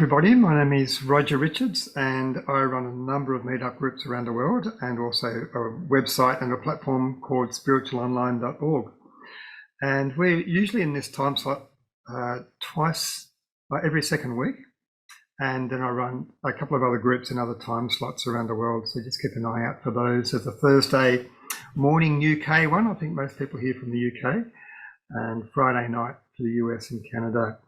everybody. My name is Roger Richards, and I run a number of meetup groups around the world, and also a website and a platform called spiritualonline.org. And we're usually in this time slot every second week, and then I run a couple of other groups in other time slots around the world, so just keep an eye out for those. There's a Thursday morning UK one, I think most people here from the UK, and Friday night for the US and Canada.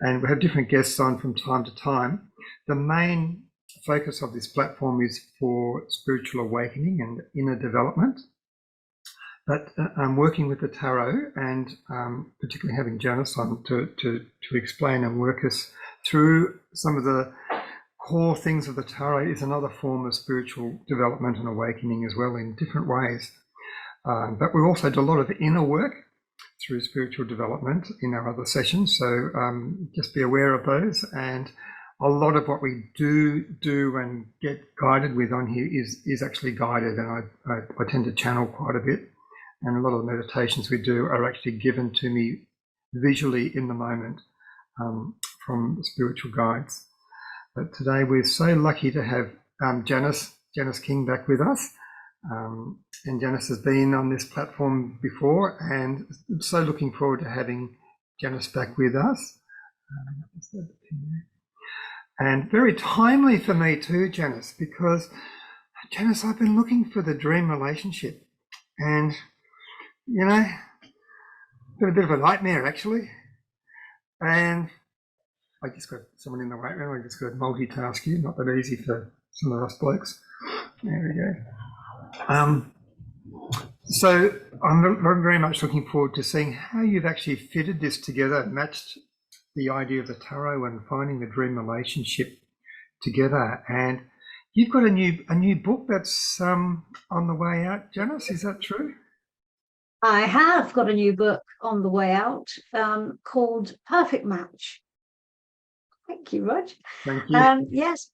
And we have different guests on from time to time. The main focus of this platform is for spiritual awakening and inner development. But I'm working with the tarot, and particularly having Janis on to explain and work us through some of the core things of the tarot is another form of spiritual development and awakening as well in different ways. But we also do a lot of inner work through spiritual development in our other sessions, so just be aware of those. And a lot of what we do and get guided with on here is actually guided, and I tend to channel quite a bit, and a lot of the meditations we do are actually given to me visually in the moment from spiritual guides. But today we're so lucky to have Janis King back with us. And Janis has been on this platform before, and I'm so looking forward to having Janis back with us. And very timely for me too, Janis, because Janis, I've been looking for the dream relationship, and you know, been a bit of a nightmare actually. And I just got someone in the wait room. I just got to multitask you. Not that easy for some of us blokes. There we go. So I'm very much looking forward to seeing how you've actually fitted this together, matched the idea of the tarot and finding the dream relationship together. And you've got a new book that's on the way out, Janis. Is that true? I have got a new book on the way out called Perfect Match. Thank you, Rog. Thank you. Yes.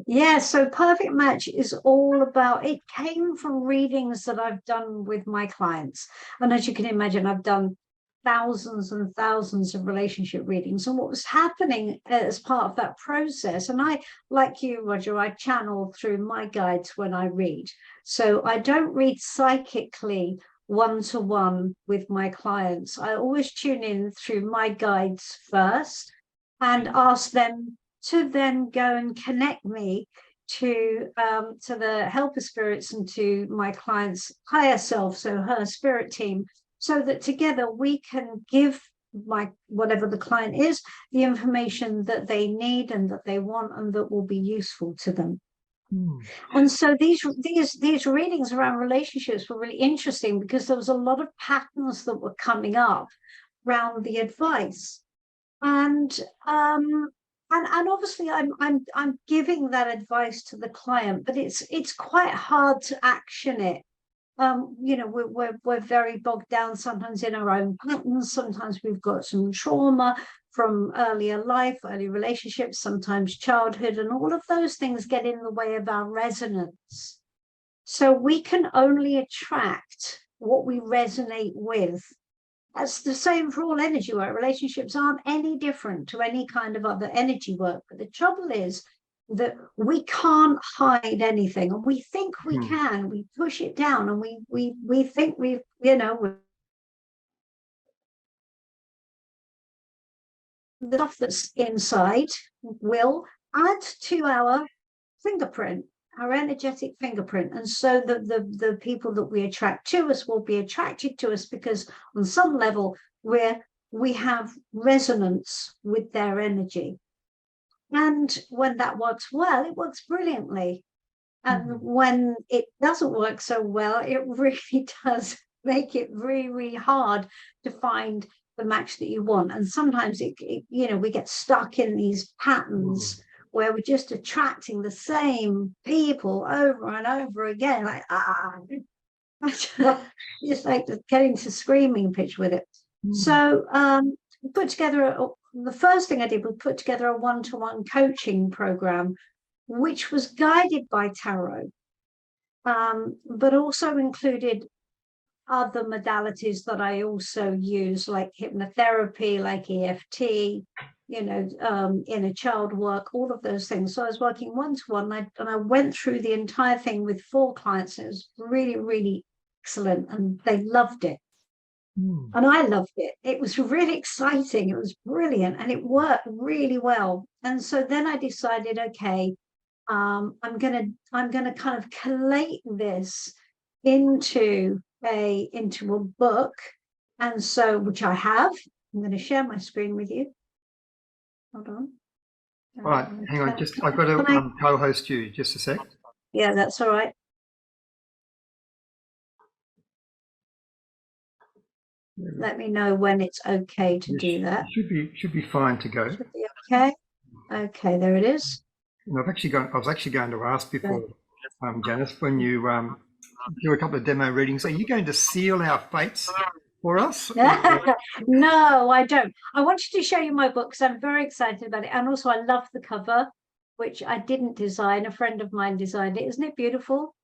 Yeah, so Perfect Match is all about, it came from readings that I've done with my clients. And as you can imagine, I've done thousands and thousands of relationship readings. And what was happening as part of that process, and I, like you, Roger, I channel through my guides when I read. So I don't read psychically one-to-one with my clients. I always tune in through my guides first and ask them to then go and connect me to the helper spirits and to my client's higher self, so her spirit team, so that together we can give whatever the client is the information that they need and that they want and that will be useful to them. And so these readings around relationships were really interesting because there was a lot of patterns that were coming up around the advice, and obviously I'm giving that advice to the client, but it's quite hard to action it. You know, we're very bogged down sometimes in our own patterns. Sometimes we've got some trauma from earlier life, early relationships, sometimes childhood, and all of those things get in the way of our resonance. So we can only attract what we resonate with. That's the same for all energy work. Relationships aren't any different to any kind of other energy work. But the trouble is that we can't hide anything, and we think we can. We push it down, and we think we've, you know, the stuff that's inside will add to our fingerprint, our energetic fingerprint. And so the people that we attract to us will be attracted to us because on some level we have resonance with their energy. And when that works well, it works brilliantly. And when it doesn't work so well, it really does make it really, really hard to find the match that you want. And sometimes you know, we get stuck in these patterns where we're just attracting the same people over and over again, like just like getting to screaming pitch with it. So put together the first thing I did was put together a one-to-one coaching program, which was guided by tarot, but also included other modalities that I also use, like hypnotherapy, like EFT, inner child work, all of those things. So I was working one-to-one, and I went through the entire thing with 4 clients. It was really, really excellent, and they loved it. And I loved it. It was really exciting. It was brilliant, and it worked really well. And so then I decided, okay, I'm gonna kind of collate this into a book, and so which I have. I'm going to share my screen with you. Hold on. All right, hang on. I've got to co-host you. Just a sec. Yeah, that's all right. Let me know when it's okay to do that. Should be fine to go. Should be okay. Okay, there it is. And I was actually going to ask before, Janis, when you do a couple of demo readings, are you going to seal our fates for us? No, I don't. I wanted to show you my book because I'm very excited about it, and also I love the cover, which I didn't design. A friend of mine designed it. Isn't it beautiful?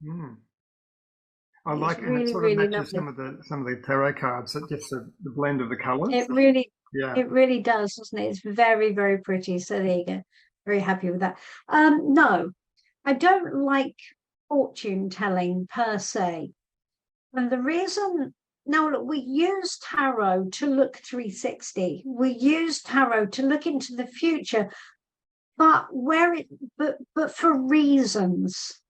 I like it. And it sort of matches some of the tarot cards. Just the blend of the colours. It really does, doesn't it? It's very, very pretty. So there you go. Very happy with that. No, I don't like fortune telling per se, and the reason. Now, look, we use tarot to look 360. We use tarot to look into the future, but for reasons.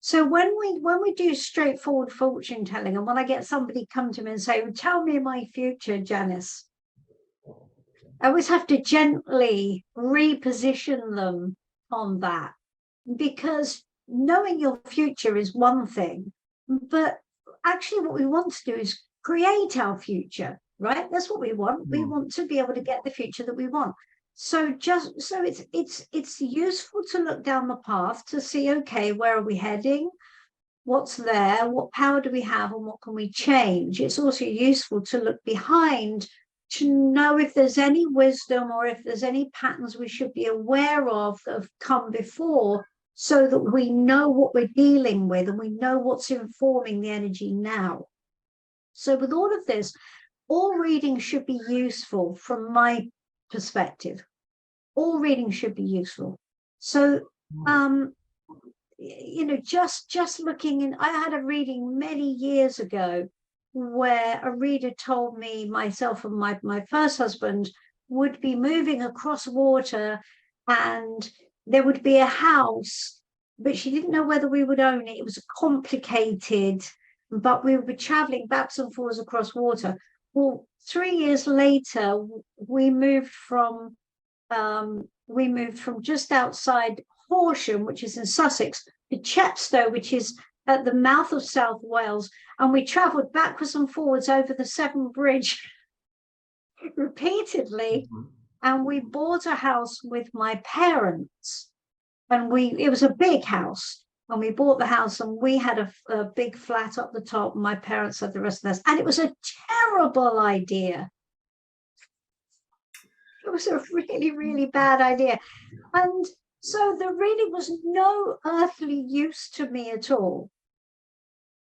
So when we do straightforward fortune telling, and when I get somebody come to me and say, well, "Tell me my future, Janis," I always have to gently reposition them on that, because knowing your future is one thing, but actually what we want to do is create our future, right? That's what we want. We want to be able to get the future that we want. So it's useful to look down the path to see, okay, where are we heading? What's there? What power do we have, and what can we change? It's also useful to look behind to know if there's any wisdom or if there's any patterns we should be aware of that have come before, so that we know what we're dealing with and we know what's informing the energy now. So with all of this, all reading should be useful from my perspective. All reading should be useful. So, just looking in, I had a reading many years ago where a reader told me myself and my first husband would be moving across water, and there would be a house, but she didn't know whether we would own it. It was complicated, but we would be traveling backwards and forwards across water. Well, 3 years later, we moved from just outside Horsham, which is in Sussex, to Chepstow, which is at the mouth of South Wales, and we travelled backwards and forwards over the Severn Bridge repeatedly. And we bought a house with my parents, and it was a big house. And we bought the house, and we had a big flat up the top, and my parents had the rest of the house. And it was a terrible idea. It was a really, really bad idea. And so the reading was no earthly use to me at all.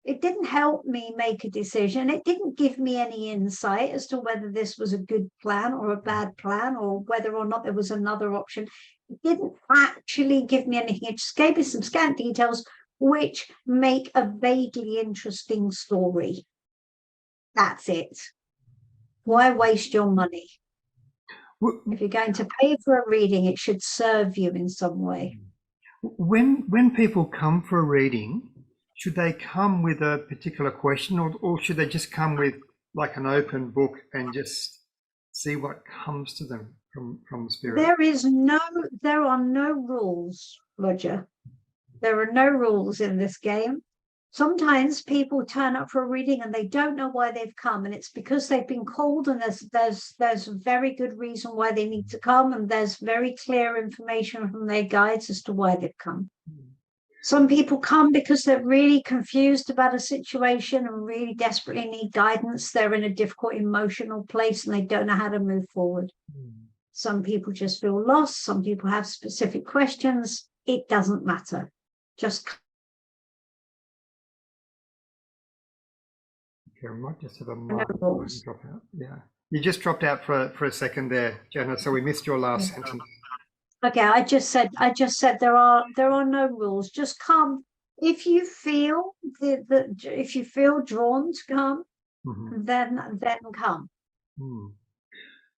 It didn't help me make a decision. It didn't give me any insight as to whether this was a good plan or a bad plan, or whether or not there was another option. It didn't actually give me anything. It just gave me some scant details which make a vaguely interesting story. That's it. Why waste your money? If you're going to pay for a reading, it should serve you in some way. When people come for a reading, should they come with a particular question, or should they just come with like an open book and just see what comes to them from spirit? There are no rules, Roger. There are no rules in this game. Sometimes people turn up for a reading and they don't know why they've come, and it's because they've been called, and there's a very good reason why they need to come, and there's very clear information from their guides as to why they've come. Some people come because they're really confused about a situation and really desperately need guidance. They're in a difficult emotional place and they don't know how to move forward. Some people just feel lost. Some people have specific questions. It doesn't matter. Just Okay, I might just have a drop out. Yeah. You just dropped out for a second there, Jenna, so we missed your last sentence. Okay, I just said there are no rules. Just come if you feel if you feel drawn to come, then come.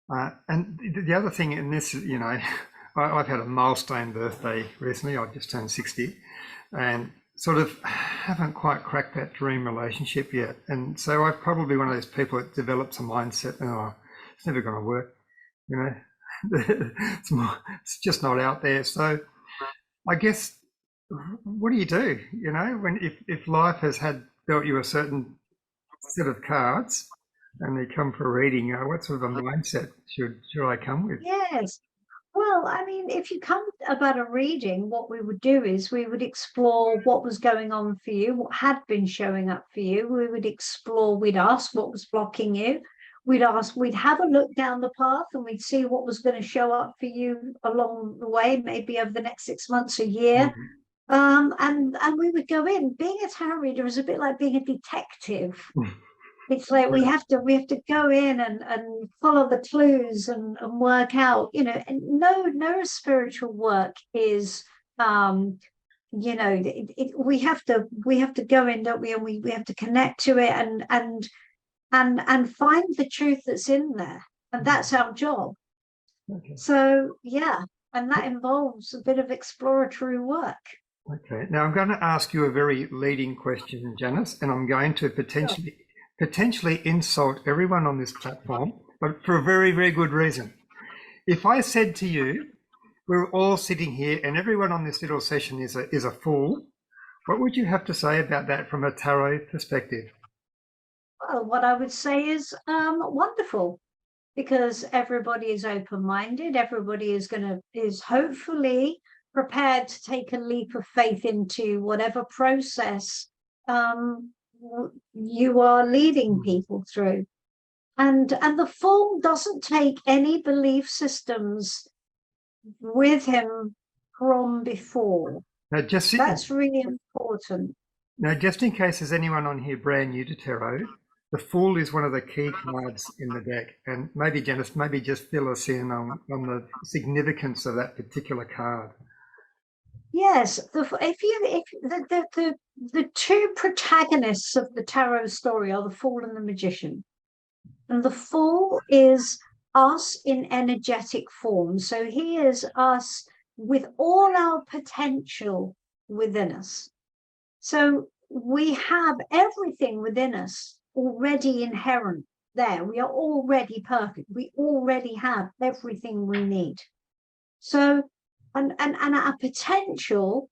And the other thing in this, you know, I've had a milestone birthday recently. I've just turned 60, and sort of haven't quite cracked that dream relationship yet. And so I'm probably one of those people that develops a mindset, oh, it's never going to work, you know. It's just not out there. So I guess, what do? You know, when if life has dealt you a certain set of cards and they come for a reading, what sort of a mindset should I come with? Yes. Well, I mean, if you come about a reading, what we would do is we would explore what was going on for you, what had been showing up for you. We would explore, we'd ask what was blocking you. We'd have a look down the path and we'd see what was going to show up for you along the way, maybe over the next 6 months, a year. And we would go in. Being a tarot reader is a bit like being a detective. It's like we have to go in and follow the clues and work out, you know. And no spiritual work is you know, we have to go in, don't we? And we have to connect to it and find the truth that's in there, and that's our job. Okay. So yeah, and that involves a bit of exploratory work. Okay, now I'm going to ask you a very leading question, Janis, and I'm going to potentially insult everyone on this platform, but for a very, very good reason. If I said to you, we're all sitting here and everyone on this little session is a fool, what would you have to say about that from a tarot perspective? Well, what I would say is wonderful, because everybody is open-minded. Everybody is hopefully prepared to take a leap of faith into whatever process you are leading people through. And the Fool doesn't take any belief systems with him from before. Now, that's really important. Now, just in case there's anyone on here brand new to tarot, the Fool is one of the key cards in the deck. And maybe, Janis, just fill us in on the significance of that particular card. Yes, the two protagonists of the tarot story are the Fool and the Magician. And the Fool is us in energetic form. So he is us with all our potential within us. So we have everything within us already inherent there. We are already perfect. We already have everything we need. So and our potential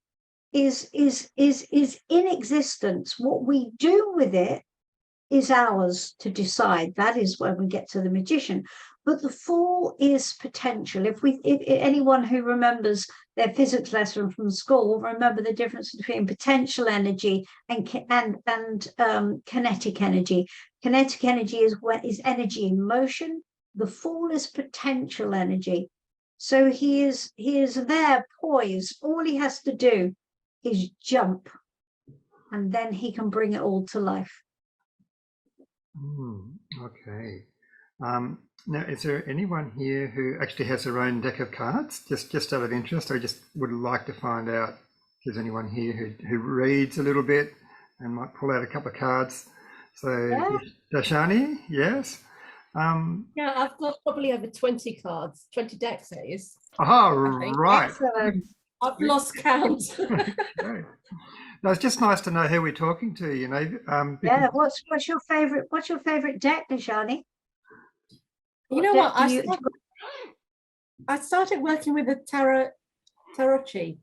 is in existence. What we do with it is ours to decide. That is when we get to the Magician. But the Fool is potential. If anyone who remembers their physics lesson from school will remember the difference between potential energy and kinetic energy. Kinetic energy is energy in motion. The Fool is potential energy. So he is there poised. All he has to do is jump, and then he can bring it all to life. Okay. Now, is there anyone here who actually has their own deck of cards, just out of interest? I just would like to find out if there's anyone here who reads a little bit and might pull out a couple of cards. So, yeah. Dashani, yes? Yeah, I've got probably over 20 cards, 20 decks, that is. Oh, right. Excellent. I've lost count. Okay. No, it's just nice to know who we're talking to, you know. Yeah, what's your favorite deck, Dashani? You know what? I started working with the Tarocchi,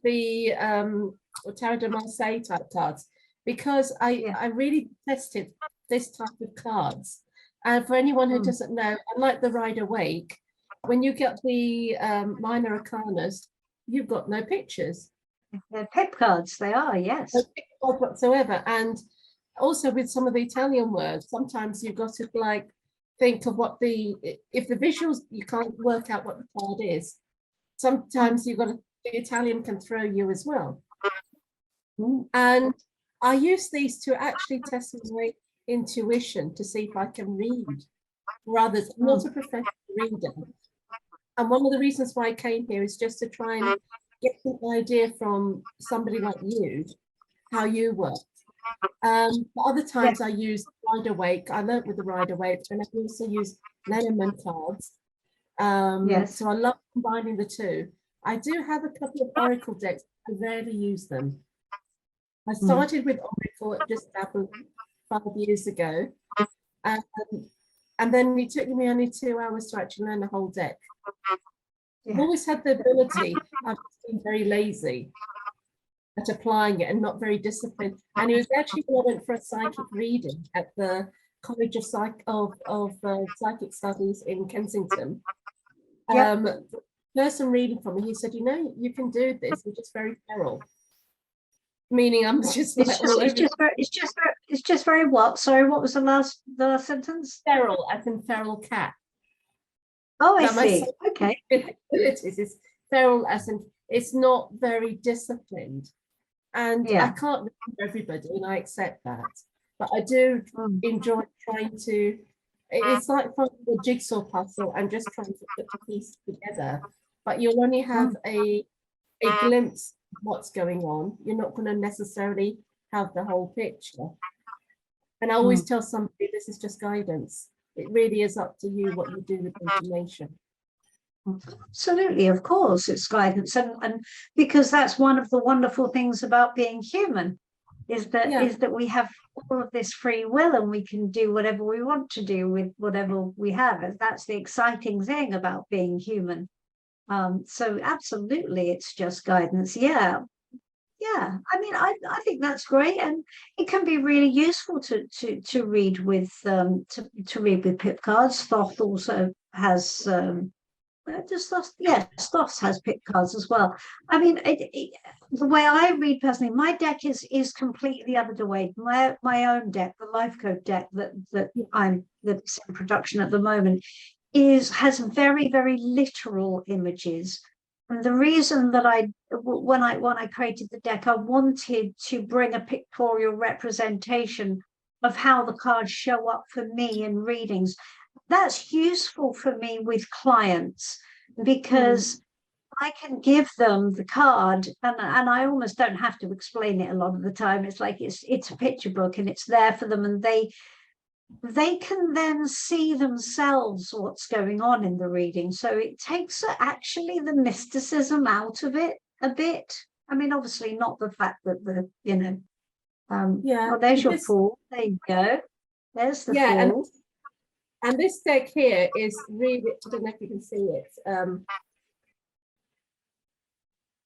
the Tarot de Marseille type cards, because I really tested this type of cards. And for anyone who doesn't know, unlike the Rider-Waite, when you get the minor arcanas, you've got no pictures. They're pip cards, they are, yes. No pip cards whatsoever. And also with some of the Italian words, sometimes you've got to like think of if the visuals, you can't work out what the card is. Sometimes the Italian can throw you as well. And I use these to actually test my intuition to see if I can read for others. I'm not a professional reader. And one of the reasons why I came here is just to try and get an idea from somebody like you, how you work. But other times I use Rider-Waite. I learned with the Rider-Waite, and I also use Lenormand cards. So I love combining the two. I do have a couple of Oracle decks. I rarely use them. I started with Oracle just about 5 years ago. And then it took me only 2 hours to actually learn the whole deck. I've always had the ability. I've been very lazy at applying it and not very disciplined. And it was actually when I went for a psychic reading at the College of Psychic Studies in Kensington. The person reading for me, he said, "You know, you can do this. You're just very feral." Meaning, I'm just it's just very what? Sorry, what was the last sentence? Feral, as in feral cat. Oh, I see. Okay. It's feral, as in it's not very disciplined, and I can't read for everybody, and I accept that. But I do enjoy trying to. It's like finding a jigsaw puzzle and just trying to put the pieces together. But you'll only have a glimpse of what's going on. You're not going to necessarily have the whole picture. And I always tell somebody, this is just guidance. It really is up to you what you do with the information. Absolutely, of course, it's guidance, and because that's one of the wonderful things about being human, is that we have all of this free will, and we can do whatever we want to do with whatever we have. And that's the exciting thing about being human. So absolutely, it's just guidance. I mean, I think that's great, and it can be really useful to read with pip cards. Thoth also has Thoth has pip cards as well. I mean, the way I read personally, my deck is completely other way. My own deck, the Life Code deck that's in production at the moment, has very, very literal images. And the reason that when I created the deck, I wanted to bring a pictorial representation of how the cards show up for me in readings. That's useful for me with clients, because I can give them the card, and I almost don't have to explain it a lot of the time. It's like it's a picture book, and it's there for them, and they can then see themselves what's going on in the reading. So it takes actually the mysticism out of it a bit. I mean, obviously not the fact that well, there's your fool. There you go. There's the fool. And this deck here is really, I don't know if you can see it,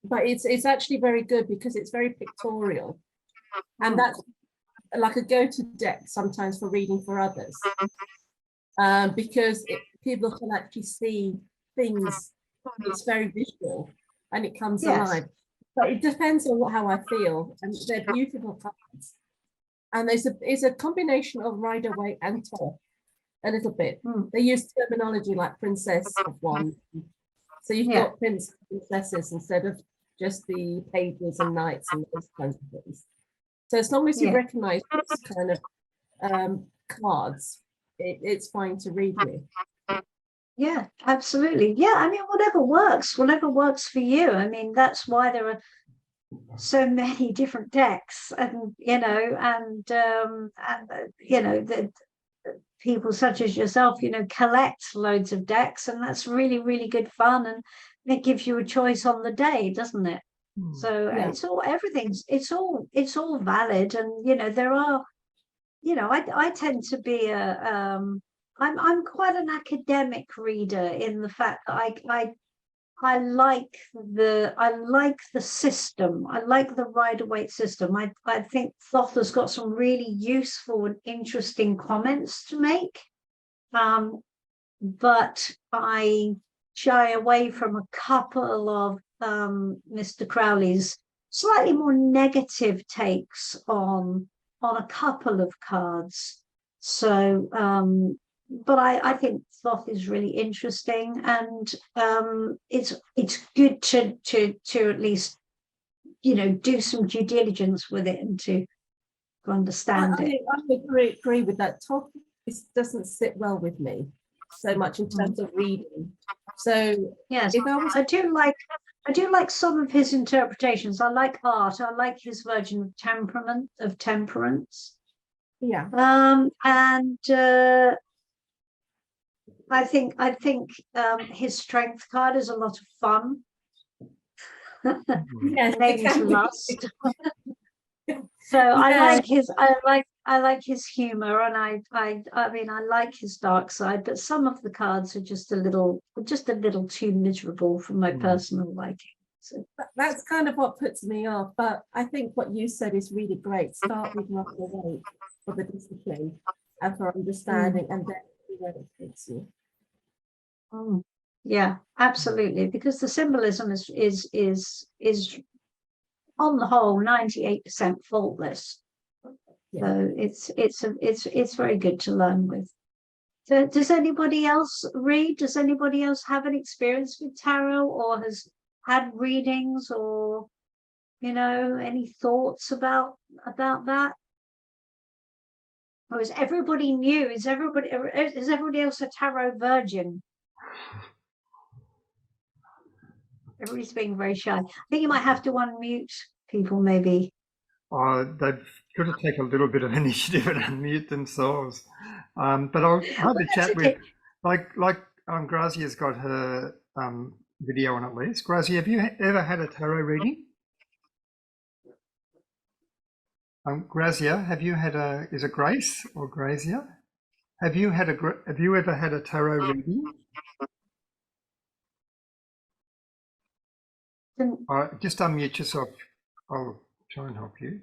but it's actually very good because it's very pictorial, and that's like a go-to deck sometimes for reading for others, because people can actually see things. It's very visual and it comes alive. But it depends on how I feel, and they're beautiful cards. And it's a combination of Rider-Waite and Thoth. A little bit. They use terminology like Princess of Wands. So you've got princesses instead of just the pages and knights and those kinds of things. So as long as you recognize this kind of cards, it's fine to read with. Yeah, absolutely. Yeah, I mean, whatever works for you. I mean, that's why there are so many different decks, and the people such as yourself, collect loads of decks, and that's really, really good fun, and it gives you a choice on the day, doesn't it? So it's all valid, and there are, I tend to be I'm quite an academic reader, in the fact that I like the system. I like the Rider-Waite system. I think Thoth has got some really useful and interesting comments to make, but I shy away from a couple of Mr. Crowley's slightly more negative takes on a couple of cards. So but I think Thoth is really interesting, and it's good to at least do some due diligence with it and to understand it. I agree with that. Thoth this doesn't sit well with me so much in terms of reading. So yes, if I was I do like some of his interpretations. I like art. I like his version of temperance. yeah, And I think his strength card is a lot of fun. yes, it Name's can be. Lust. So I like his humor, and I mean I like his dark side, but some of the cards are just a little too miserable for my personal liking. So That's kind of what puts me off. But I think what you said is really great. Start with Rock the Weight for the discipline and for understanding, and then see where it takes you. yeah, absolutely, because the symbolism is on the whole 98% faultless. Yeah. So it's very good to learn with. So does anybody else read? Does anybody else have an experience with tarot, or has had readings, or any thoughts about that? Or is everybody new? Is everybody else a tarot virgin? Everybody's being very shy. I think you might have to unmute people, maybe. They've got to take a little bit of initiative and unmute themselves. But I'll have a chat with, like Grazia's got her video on at least. Grazia, have you ever had a tarot reading? Grazia, have you had is it Grace or Grazia? Have you ever had a tarot reading? Just unmute yourself. I'll try and help you.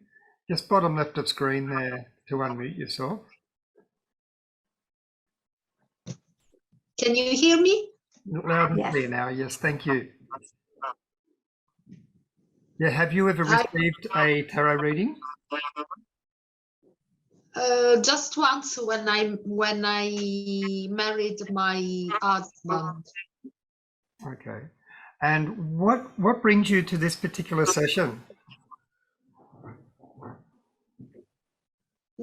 Just bottom left of screen there to unmute yourself. Can you hear me? Loud and clear now. Yes, thank you. Yeah, have you ever received a tarot reading? Just once when I married my husband. Okay. And what brings you to this particular session?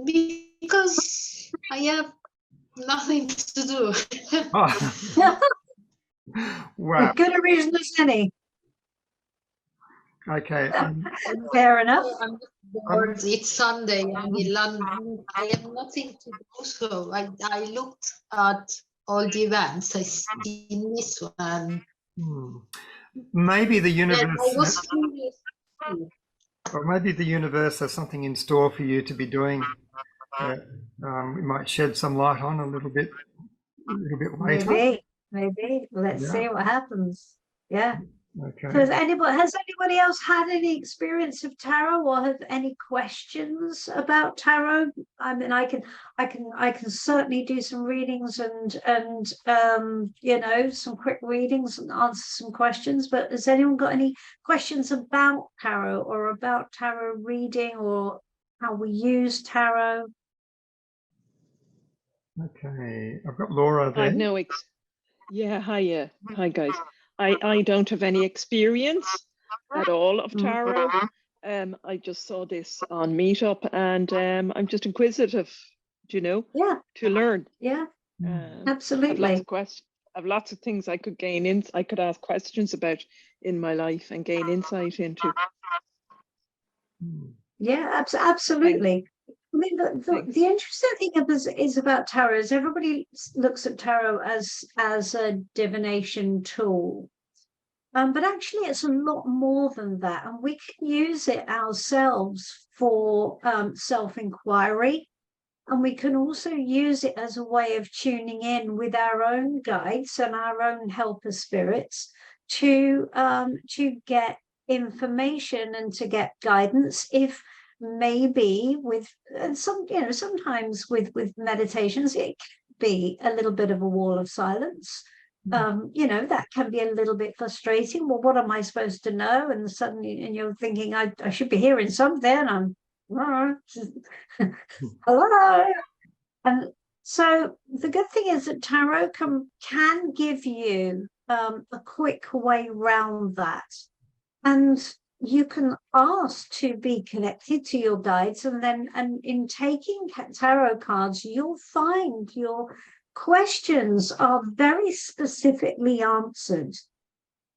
Because I have nothing to do. Oh. Wow. Good a reason as any. Okay. Fair enough. I'm bored. It's Sunday. I'm in London. I have nothing to do. So I looked at all the events. I seen this one. Maybe the universe. I was curious too. Or maybe the universe has something in store for you to be doing that we might shed some light on a little bit later. Maybe. Let's see what happens. Yeah. Okay. So has anybody else had any experience of tarot, or have any questions about tarot? I mean, I can certainly do some readings and some quick readings and answer some questions. But has anyone got any questions about tarot, or about tarot reading, or how we use tarot? Okay, I've got Laura there. I've no hi guys. I don't have any experience at all of tarot. I just saw this on Meetup, and I'm just inquisitive, to learn. Yeah, absolutely. I have lots of things I could I could ask questions about in my life and gain insight into. Yeah, absolutely. I mean, the interesting thing is about tarot is everybody looks at tarot as a divination tool, but actually it's a lot more than that, and we can use it ourselves for self-inquiry, and we can also use it as a way of tuning in with our own guides and our own helper spirits to get information and to get guidance. If maybe sometimes with meditations it can be a little bit of a wall of silence. That can be a little bit frustrating. Well, what am I supposed to know? And suddenly you're thinking I should be hearing something. Hello. And so the good thing is that tarot can give you a quick way around that. And you can ask to be connected to your guides, and in taking tarot cards, you'll find your questions are very specifically answered,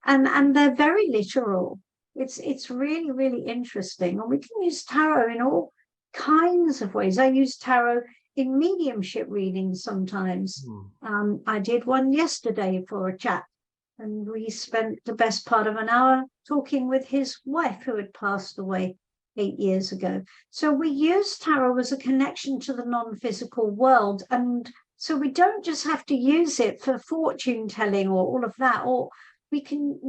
and they're very literal. It's really, really interesting, and we can use tarot in all kinds of ways. I use tarot in mediumship readings sometimes. I did one yesterday for a chap, and we spent the best part of an hour talking with his wife who had passed away 8 years ago. So we use tarot as a connection to the non-physical world, and so we don't just have to use it for fortune telling or all of that, or we can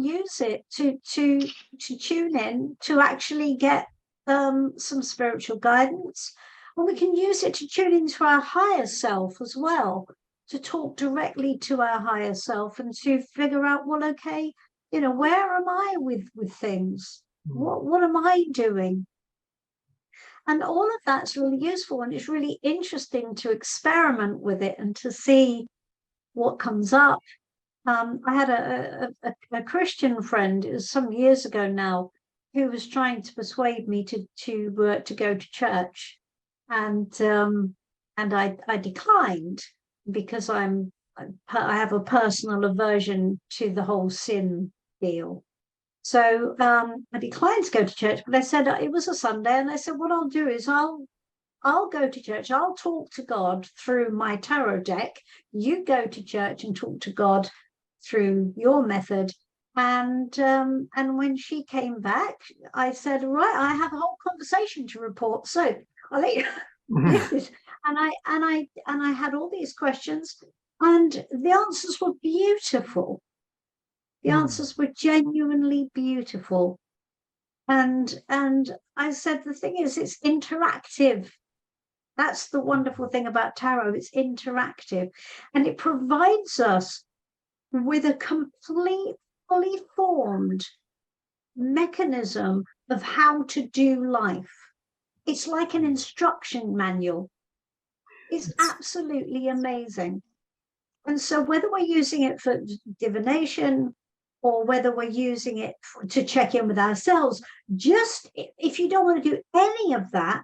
use it to tune in to actually get some spiritual guidance, and we can use it to tune into our higher self as well, to talk directly to our higher self and to figure out, well, okay, you know, where am I with things? What am I doing? And all of that's really useful, and it's really interesting to experiment with it and to see what comes up. I had a Christian friend, it was some years ago now, who was trying to persuade me to go to church, and I declined, because I have a personal aversion to the whole sin deal. So I declined to go to church, but I said it was a Sunday, and I said, what I'll do is I'll go to church. I'll talk to God through my tarot deck. You go to church and talk to God through your method. And when she came back, I said, right, I have a whole conversation to report. So I'll let you. And I had all these questions, and the answers were beautiful. The answers were genuinely beautiful. And I said, the thing is, it's interactive. That's the wonderful thing about tarot. It's interactive, and it provides us with a complete, fully formed mechanism of how to do life. It's like an instruction manual. It's absolutely amazing. And so whether we're using it for divination, or whether we're using it to check in with ourselves, just if you don't want to do any of that,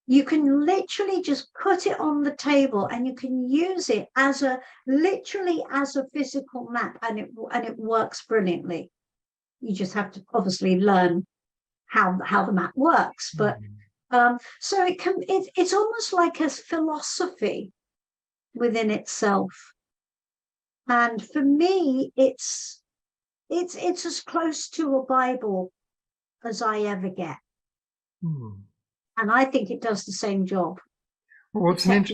you can literally just put it on the table, and you can use it literally as a physical map, and it works brilliantly. You just have to obviously learn how the map works, but so it's almost like a philosophy within itself. And for me, it's as close to a Bible as I ever get. And I think it does the same job. Well, it's an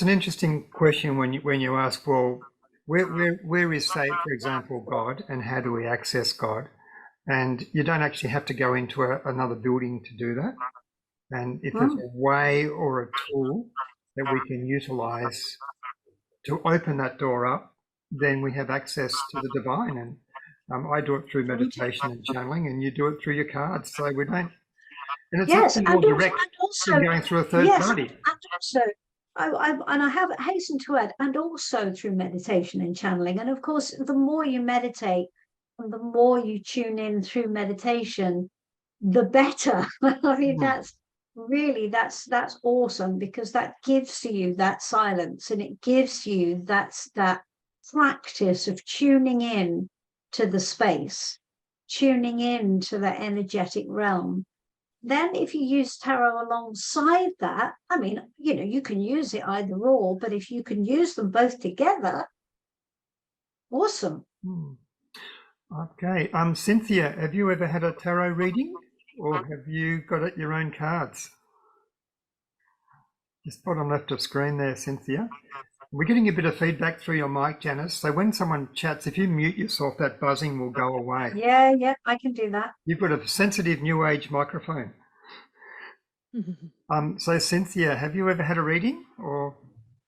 interesting question when you ask, well, where is, say, for example, God, and how do we access God? And you don't actually have to go into another building to do that. And if there's a way or a tool that we can utilize to open that door up, then we have access to the divine. And I do it through meditation and channeling, and you do it through your cards. So we don't. And it's actually more direct than going through a third party. And also, I have hastened to add, and also through meditation and channeling. And of course, the more you meditate and the more you tune in through meditation, the better. I mean, that's awesome, because that gives you that silence, and it gives you that practice of tuning in to the space, tuning in to the energetic realm. Then if you use tarot alongside that, I mean, you know, you can use it either or, but if you can use them both together, awesome. Okay. Cynthia, have you ever had a tarot reading, or have you got your own cards? Just bottom left of screen there, Cynthia. We're getting a bit of feedback through your mic, Janis. So when someone chats, if you mute yourself, that buzzing will go away. Yeah, I can do that. You've got a sensitive new age microphone. So Cynthia, have you ever had a reading, or?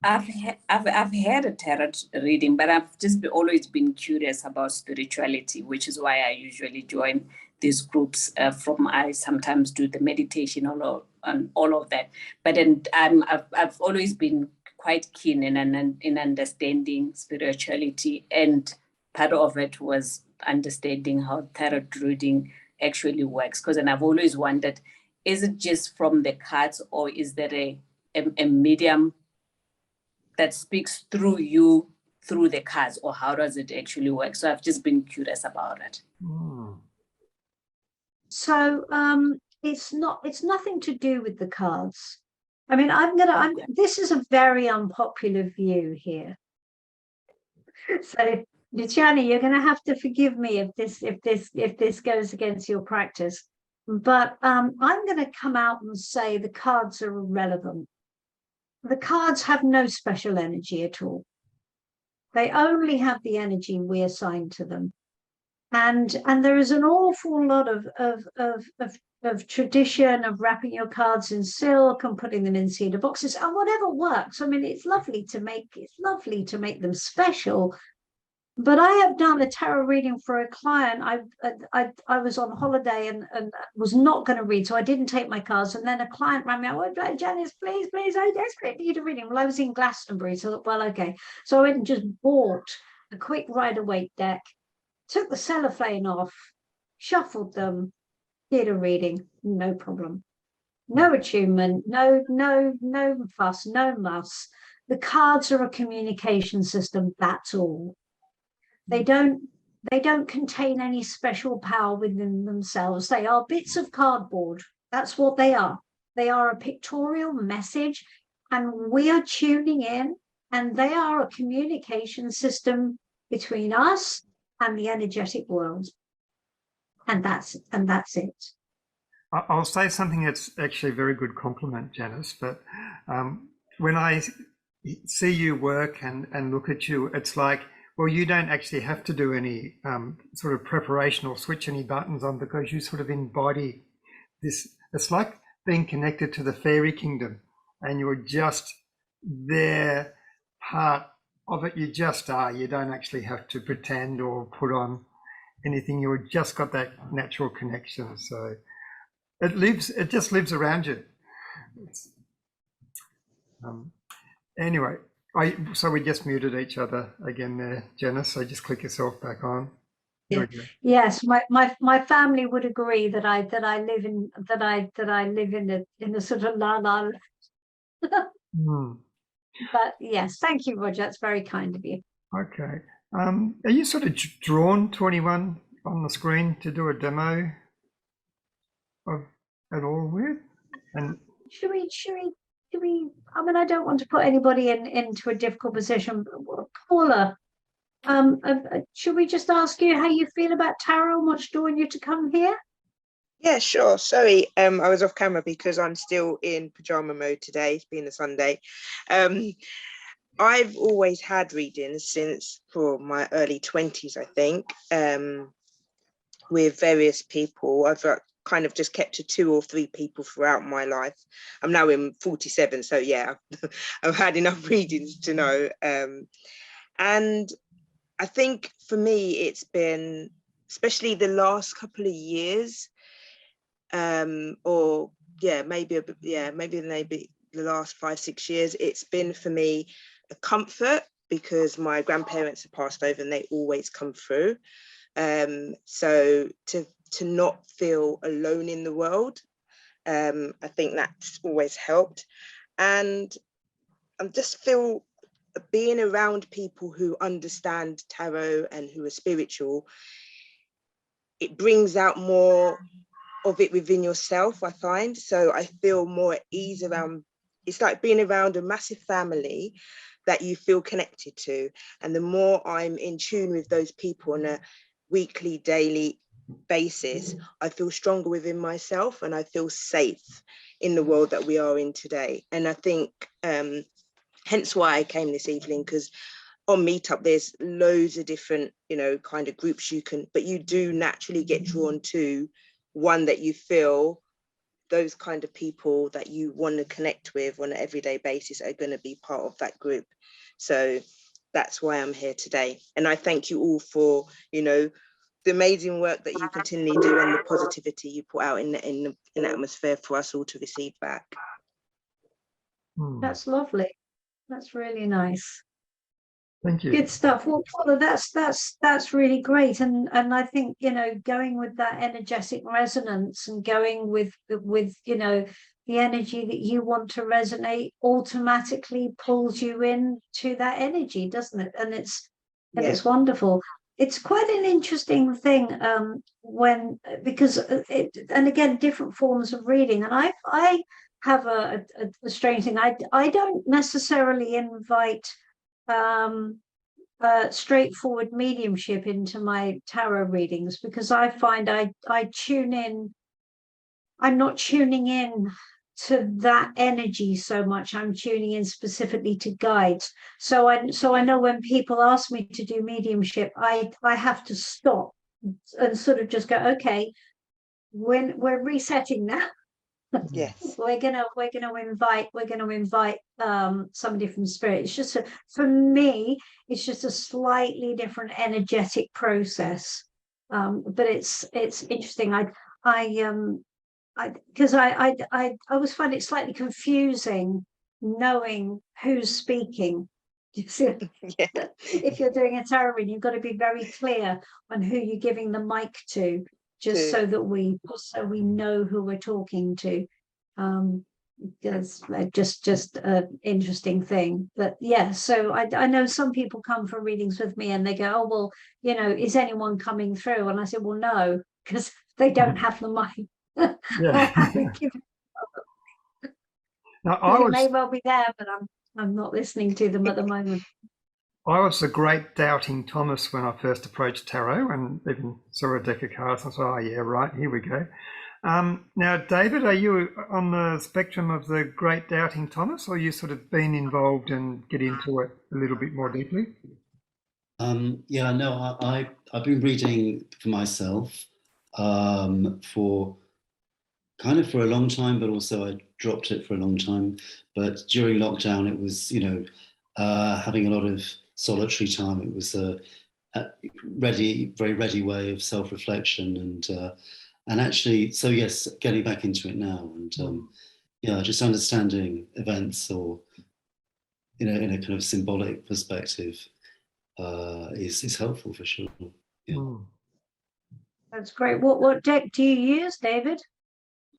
I've had a tarot reading, but I've just always been curious about spirituality, which is why I usually join these groups. I sometimes do the meditation and all of that. But then I've always been quite keen in understanding spirituality, and part of it was understanding how tarot reading actually works. Because, and I've always wondered, is it just from the cards, or is there a medium that speaks through you through the cards, or how does it actually work? So I've just been curious about it. So it's nothing to do with the cards. I mean, this is a very unpopular view here. So Janis, you're going to have to forgive me if this goes against your practice. But I'm going to come out and say the cards are irrelevant. The cards have no special energy at all. They only have the energy we assign to them. And there is an awful lot of tradition of wrapping your cards in silk and putting them in cedar boxes and whatever works. I mean, it's lovely to make them special. But I have done a tarot reading for a client. I was on holiday and was not going to read, so I didn't take my cards. And then a client rang me out, "Oh, Janis, please, I desperately need a reading." Well, I was in Glastonbury, so I thought, well, okay. So I went and just bought a quick Rider-Waite deck, took the cellophane off, shuffled them, did a reading, no problem. No attunement, no fuss, no muss. The cards are a communication system, that's all. They don't contain any special power within themselves. They are bits of cardboard. That's what they are. They are a pictorial message, and we are tuning in, and they are a communication system between us and the energetic world. And that's it. I'll say something that's actually a very good compliment, Janis, but when I see you work and look at you, it's like, well, you don't actually have to do any sort of preparation or switch any buttons on, because you sort of embody this. It's like being connected to the fairy kingdom, and you're just there, part of it. You just are. You don't actually have to pretend or put on anything. You've just got that natural connection. So it just lives around you. Anyway. So we just muted each other again there, Janis. So just click yourself back on. Yeah. Yes, my family would agree that I live in a sort of la. But yes, thank you, Roger. That's very kind of you. Okay. Are you sort of drawn to anyone on the screen to do a demo of at all with? And should we? I mean, I don't want to put anybody into a difficult position. Paula, should we just ask you how you feel about tarot and what's drawing you to come here? Yeah, sure. Sorry, I was off camera because I'm still in pajama mode today, it's been a Sunday. I've always had readings since for my early 20s, I think, with various people. I've kind of just kept to 2 or 3 people throughout my life. I'm now in 47, so yeah, I've had enough readings to know. And I think for me, it's been, especially the last couple of years, maybe the last 5-6 years, it's been for me a comfort, because my grandparents have passed over and they always come through. So to not feel alone in the world, I think that's always helped. And I just feel being around people who understand tarot and who are spiritual, it brings out more of it within yourself, I find. So I feel more at ease around, it's like being around a massive family that you feel connected to. And the more I'm in tune with those people on a weekly, daily basis, I feel stronger within myself, and I feel safe in the world that we are in today. And I think hence why I came this evening, because on Meetup there's loads of different, kind of groups but you do naturally get drawn to one that you feel those kind of people that you want to connect with on an everyday basis are going to be part of that group. So that's why I'm here today. And I thank you all for, the amazing work that you continually do and the positivity you put out in the atmosphere for us all to receive back. That's lovely. That's really nice. Thank you. Good stuff. Well, Paula, that's really great, and I think, you know, going with that energetic resonance and going with the energy that you want to resonate automatically pulls you into that energy, doesn't it? And it's wonderful. It's quite an interesting thing when because and again, different forms of reading, and I have a strange thing. I don't necessarily invite straightforward mediumship into my tarot readings, because I find I tune in. I'm not tuning in to that energy so much. I'm tuning in specifically to guides. So I know when people ask me to do mediumship, I have to stop and sort of just go, okay, when we're resetting now. Yes. we're gonna invite somebody from spirit. It's just for me, it's just a slightly different energetic process. But it's interesting. Because I always find it slightly confusing knowing who's speaking. Yeah. If you're doing a tarot reading, you've got to be very clear on who you're giving the mic to, just so that we know who we're talking to. That's just an interesting thing. But yeah, so I know some people come for readings with me and they go, oh well, you know, is anyone coming through? And I said, well, no, because they don't have the mic. Yeah. Now, They may well be there, but I'm not listening to them at the moment. I was the great doubting Thomas when I first approached tarot, and even saw a deck of cards. I thought, oh yeah, right, here we go. Now, David, are you on the spectrum of the great doubting Thomas, or you sort of been involved and get into it a little bit more deeply? Yeah, no, I've been reading for myself for a long time, but also I dropped it for a long time. But during lockdown, it was, you know, having a lot of solitary time. It was a very ready way of self-reflection and actually, so yes, getting back into it now and yeah, just understanding events or, you know, in a kind of symbolic perspective is helpful for sure. Yeah. That's great. What deck do you use, David?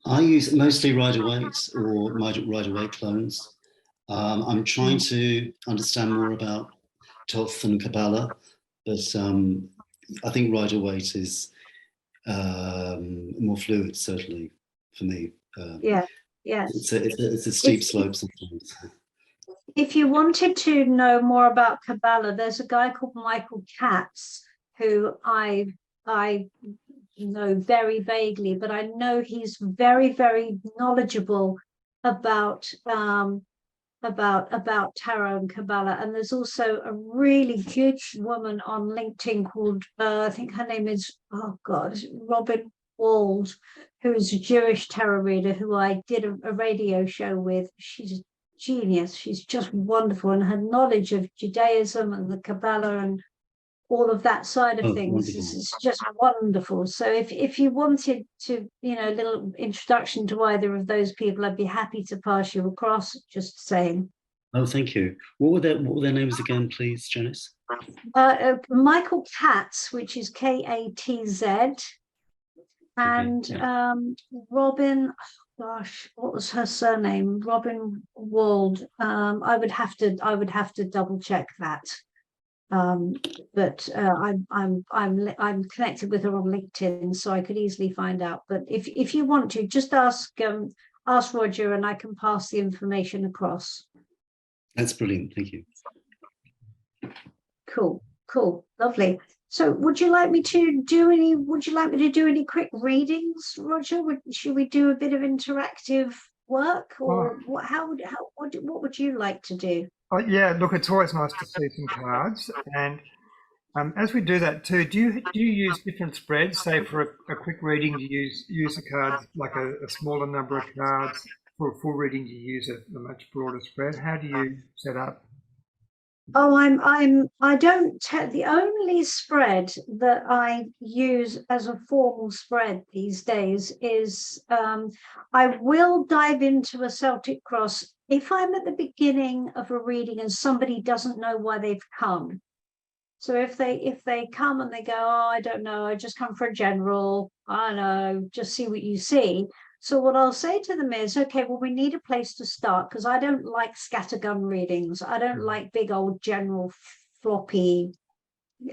I use mostly Rider-Waite or Rider-Waite clones. I'm trying to understand more about Thoth and Kabbalah, but I think Rider-Waite is more fluid, certainly, for me. Yeah, yes. It's a steep slope sometimes. If you wanted to know more about Kabbalah, there's a guy called Michael Katz who I know very vaguely, but I know he's very, very knowledgeable about tarot and Kabbalah. And there's also a really good woman on LinkedIn called I think her name is Robin Wald, who is a Jewish tarot reader who I did a radio show with. She's a genius. She's just wonderful, and her knowledge of Judaism and the Kabbalah and all of that side of things is just wonderful. So if you wanted to, you know, a little introduction to either of those people, I'd be happy to pass you across. Just saying. Oh, thank you. What were their names again, please, Janis? Michael Katz, which is Katz, and Robin. Gosh, what was her surname? Robin Wald. I would have to double check that. But I'm connected with her on LinkedIn, so I could easily find out. But if you want to, just ask Roger, and I can pass the information across. That's brilliant. Thank you. Cool, lovely. So, would you like me to do any quick readings, Roger? Should we do a bit of interactive work, or what would you like to do? Yeah, look, it's always nice to see some cards, and as we do that too, do you use different spreads? Say for a quick reading, do you use the cards like a smaller number of cards? For a full reading, do you use a much broader spread? How do you set up? Oh, I don't, the only spread that I use as a formal spread these days is, I will dive into a Celtic cross if I'm at the beginning of a reading and somebody doesn't know why they've come. So if they come and they go, oh, I don't know, I just come for a general, I don't know, just see what you see. So what I'll say to them is, okay, well, we need a place to start, because I don't like scattergun readings. I don't like big old general floppy,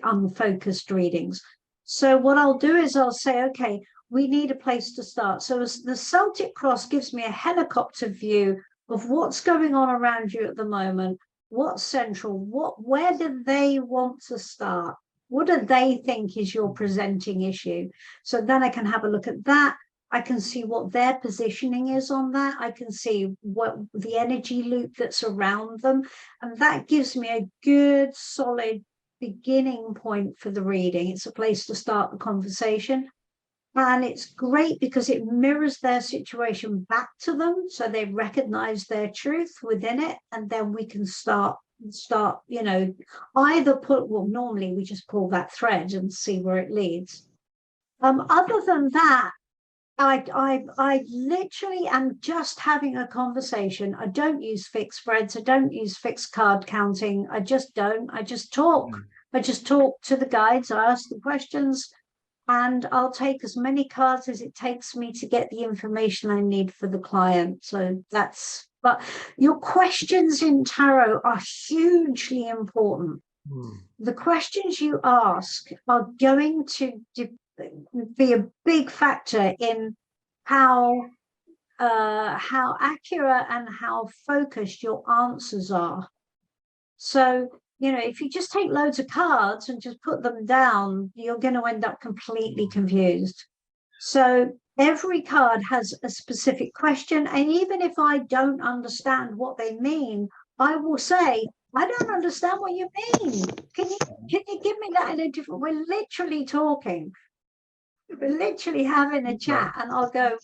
unfocused readings. So what I'll do is I'll say, okay, we need a place to start. So the Celtic cross gives me a helicopter view of what's going on around you at the moment, what's central, where do they want to start? What do they think is your presenting issue? So then I can have a look at that. I can see what their positioning is on that. I can see what the energy loop that's around them. And that gives me a good, solid beginning point for the reading. It's a place to start the conversation. And it's great because it mirrors their situation back to them. So they recognize their truth within it. And then we can start, you know, normally we just pull that thread and see where it leads. Other than that, I literally am just having a conversation. I don't use fixed spreads. I don't use fixed card counting. I just don't. I just talk. I just talk to the guides. I ask the questions, and I'll take as many cards as it takes me to get the information I need for the client. So that's, but your questions in tarot are hugely important. The questions you ask are going to be a big factor in how accurate and how focused your answers are. So, you know, if you just take loads of cards and just put them down, you're going to end up completely confused. So every card has a specific question, and even if I don't understand what they mean, I will say, I don't understand what you mean. Can you give me that in a different? We're literally talking. We're literally having a chat, and I'll go,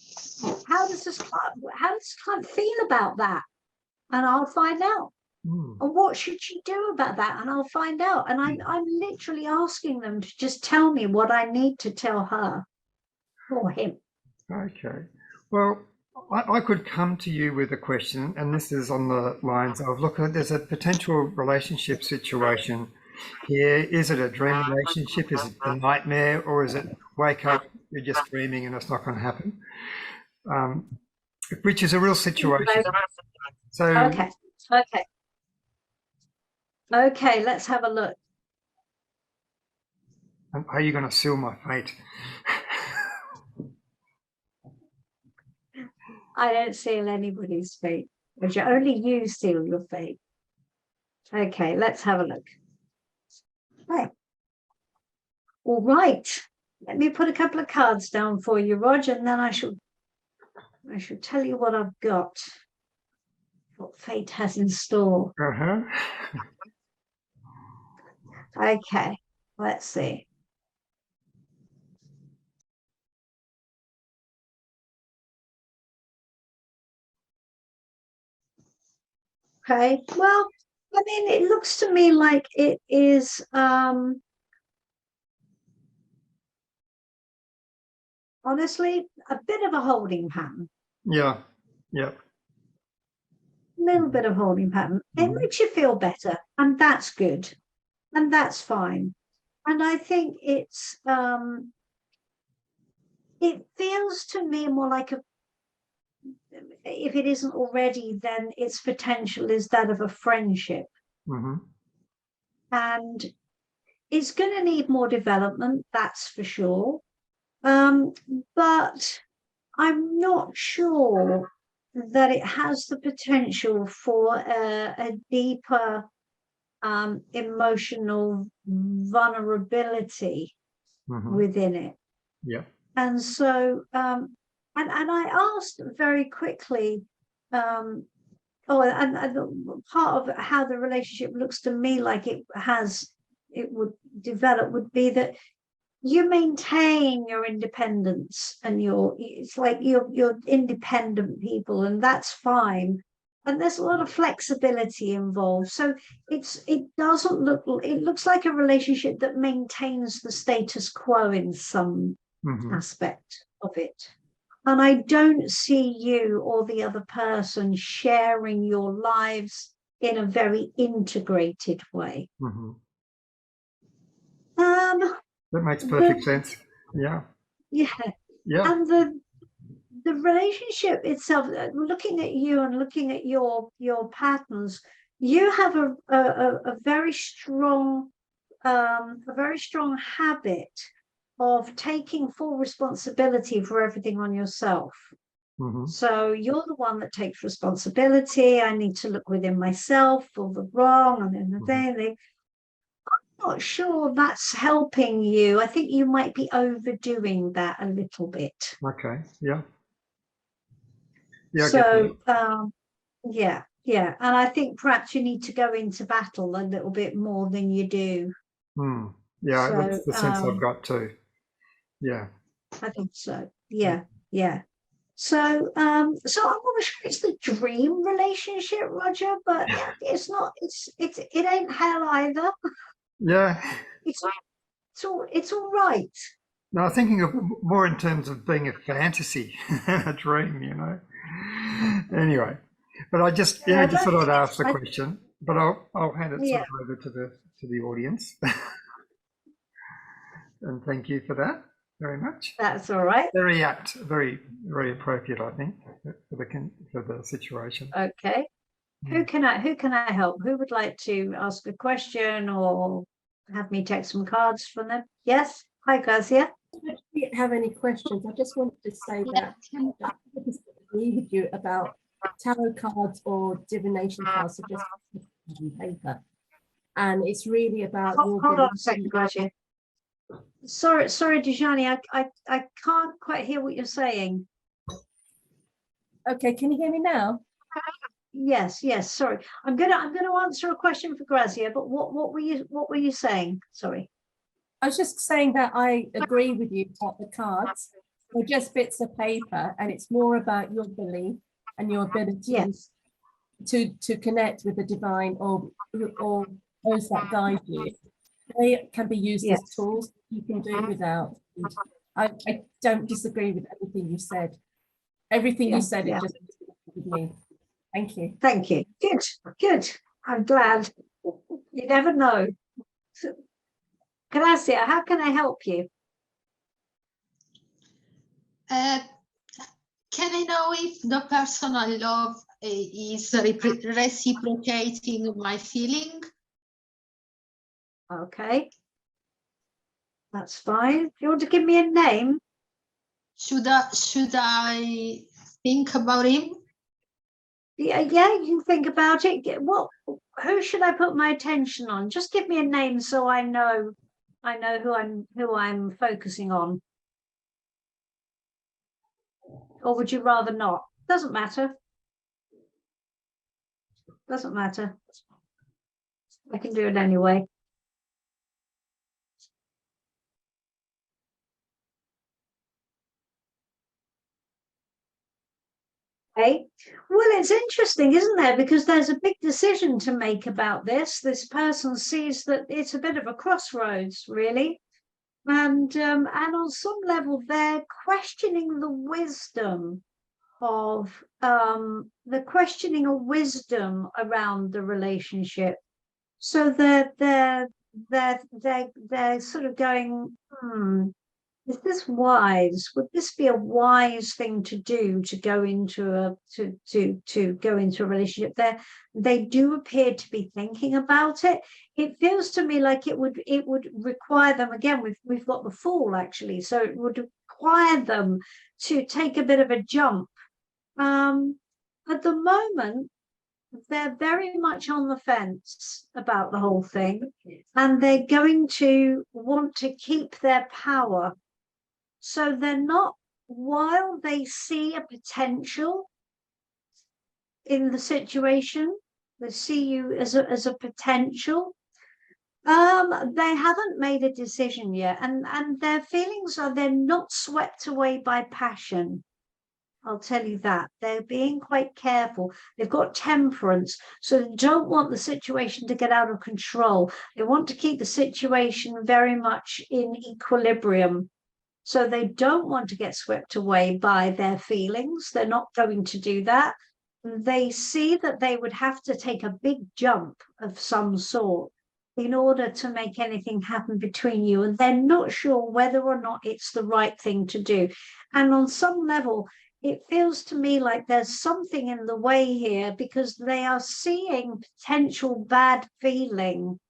how does this client feel about that? And I'll find out. And what should she do about that? And I'll find out. And I'm literally asking them to just tell me what I need to tell her or him. Okay. Well, I could come to you with a question, and this is on the lines of, look, there's a potential relationship situation here. Is it a dream relationship? Is it a nightmare? Or is it wake up, you're just dreaming and it's not going to happen? Which is a real situation. So Okay, let's have a look. Are you going to seal my fate? I don't seal anybody's fate, but only you seal your fate. Okay, let's have a look. Right. All right. Let me put a couple of cards down for you, Roger, and then I shall tell you what I've got, what fate has in store. Okay, let's see. Okay, well, I mean, it looks to me like it is honestly a bit of a holding pattern. Yeah. A little bit of holding pattern. It makes you feel better, and that's good, and that's fine. And I think it's it feels to me more like a, if it isn't already, then its potential is that of a friendship. And it's going to need more development, that's for sure. But I'm not sure that it has the potential for a deeper emotional vulnerability within it. Yeah. And so, and I asked very quickly, and part of how the relationship looks to me like it would develop would be that you maintain your independence, and it's like you're independent people, and that's fine. and there's a lot of flexibility involved. So it looks like a relationship that maintains the status quo in some aspect of it. And I don't see you or the other person sharing your lives in a very integrated way. That makes perfect sense. Yeah. Yeah. Yeah. And the relationship itself, looking at you and looking at your patterns, you have a very strong habit of taking full responsibility for everything on yourself. So you're the one that takes responsibility. I need to look within myself for the wrong and then the thing. I'm not sure that's helping you. I think you might be overdoing that a little bit. Okay. Yeah. Yeah. So yeah. And I think perhaps you need to go into battle a little bit more than you do. Yeah, So, that's the sense I've got too. Yeah. I think so. Yeah. So I'm not sure it's the dream relationship, Roger, but it's not. It ain't hell either. Yeah. It's all right. No, I'm thinking of more in terms of being a fantasy, a dream, you know. Anyway, but I just thought I'd ask the question, but I'll hand it sort of over to the audience. And thank you for that very much. That's all right. Very apt, very, very appropriate, I think, for the situation. Okay. Who can I help? Who would like to ask a question or have me take some cards from them? Yes. Hi, Grazia. I don't have any questions. I just wanted to say that I agree with you about tarot cards or divination cards, so just on paper. And it's really about hold on a second, Grazia. Sorry, Dejani, I can't quite hear what you're saying. Okay, can you hear me now? Yes, sorry. I'm gonna answer a question for Grazia, but what were you saying? Sorry. I was just saying that I agree with you about the cards. They're just bits of paper, and it's more about your belief and your ability to connect with the divine or those that guide you. They can be used as tools you can do without. I don't disagree with everything you said. Everything you said, it just with me. Thank you. Thank you. Good. I'm glad. You never know. Grazia, how can I help you? Can I know if the person I love is reciprocating my feeling? Okay. That's fine. Do you want to give me a name? Should I think about him? Yeah, you can think about it. Who should I put my attention on? Just give me a name so I know who I'm focusing on. Or would you rather not? Doesn't matter. Doesn't matter. I can do it anyway. Okay. Well, it's interesting, isn't there? Because there's a big decision to make about this. This person sees that it's a bit of a crossroads, really. And on some level, they're questioning the wisdom of around the relationship. So they're sort of going, is this wise? Would this be a wise thing to do to go into a relationship? They do appear to be thinking about it. It feels to me like it would require them, again, we've got the Fool actually, so it would require them to take a bit of a jump. At the moment, they're very much on the fence about the whole thing, and they're going to want to keep their power. So they're not, while they see a potential in the situation, they see you as a potential, they haven't made a decision yet, and their feelings are they're not swept away by passion. I'll tell you that. They're being quite careful. They've got temperance, so they don't want the situation to get out of control. They want to keep the situation very much in equilibrium. So they don't want to get swept away by their feelings. They're not going to do that. They see that they would have to take a big jump of some sort in order to make anything happen between you. And they're not sure whether or not it's the right thing to do. And on some level, it feels to me like there's something in the way here, because they are seeing potential bad feeling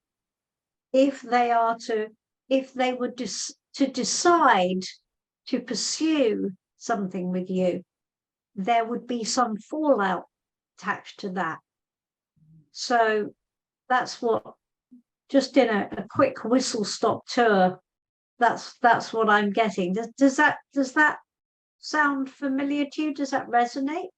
if they were to decide to pursue something with you. There would be some fallout attached to that. So that's what, just in a quick whistle-stop tour, that's what I'm getting. Does that sound familiar to you? Does that resonate?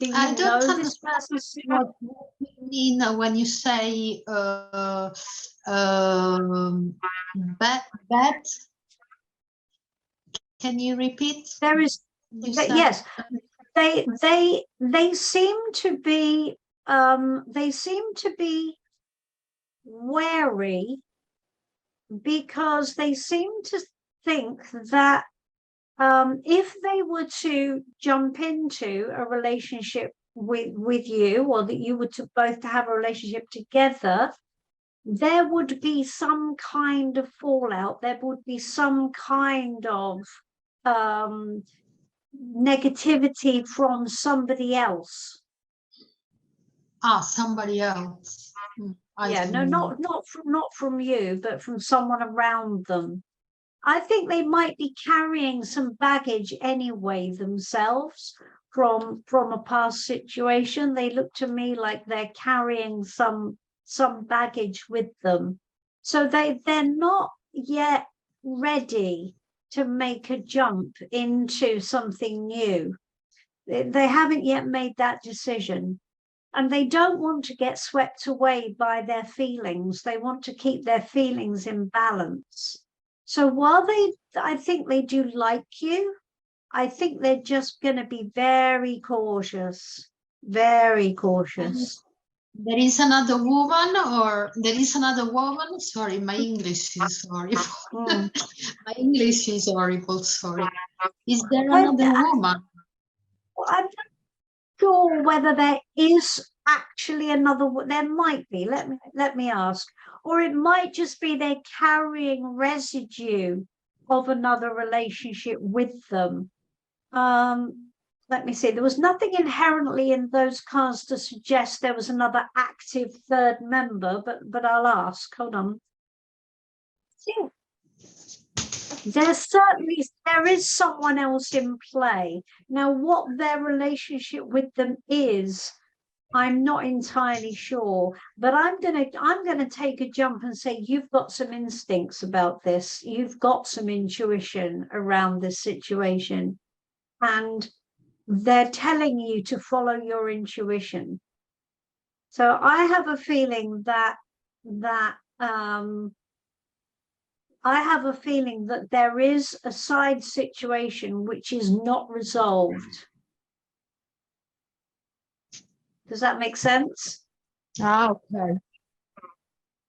Do you I don't know understand this what you mean when you say bad. Can you repeat? There is, yes. They seem to be wary, because they seem to think that if they were to jump into a relationship with you, or that you were to both have a relationship together, there would be some kind of fallout. There would be some kind of negativity from somebody else. Somebody else. Not from you, but from someone around them. I think they might be carrying some baggage anyway themselves from a past situation. They look to me like they're carrying some baggage with them. So they're not yet ready to make a jump into something new. They haven't yet made that decision. And they don't want to get swept away by their feelings. They want to keep their feelings in balance. So while I think they do like you, I think they're just going to be very cautious, very cautious. There is another woman, sorry, my English is horrible. My English is horrible, sorry. Is there another woman? I'm not sure whether there is actually another. There might be. Let me ask. Or it might just be they're carrying residue of another relationship with them. Let me see. There was nothing inherently in those cards to suggest there was another active third member, but I'll ask. Hold on. I think there is someone else in play. Now, what their relationship with them is, I'm not entirely sure, but I'm gonna take a jump and say you've got some instincts about this. You've got some intuition around this situation, and they're telling you to follow your intuition. So I have a feeling that there is a side situation which is not resolved. Does that make sense? Okay.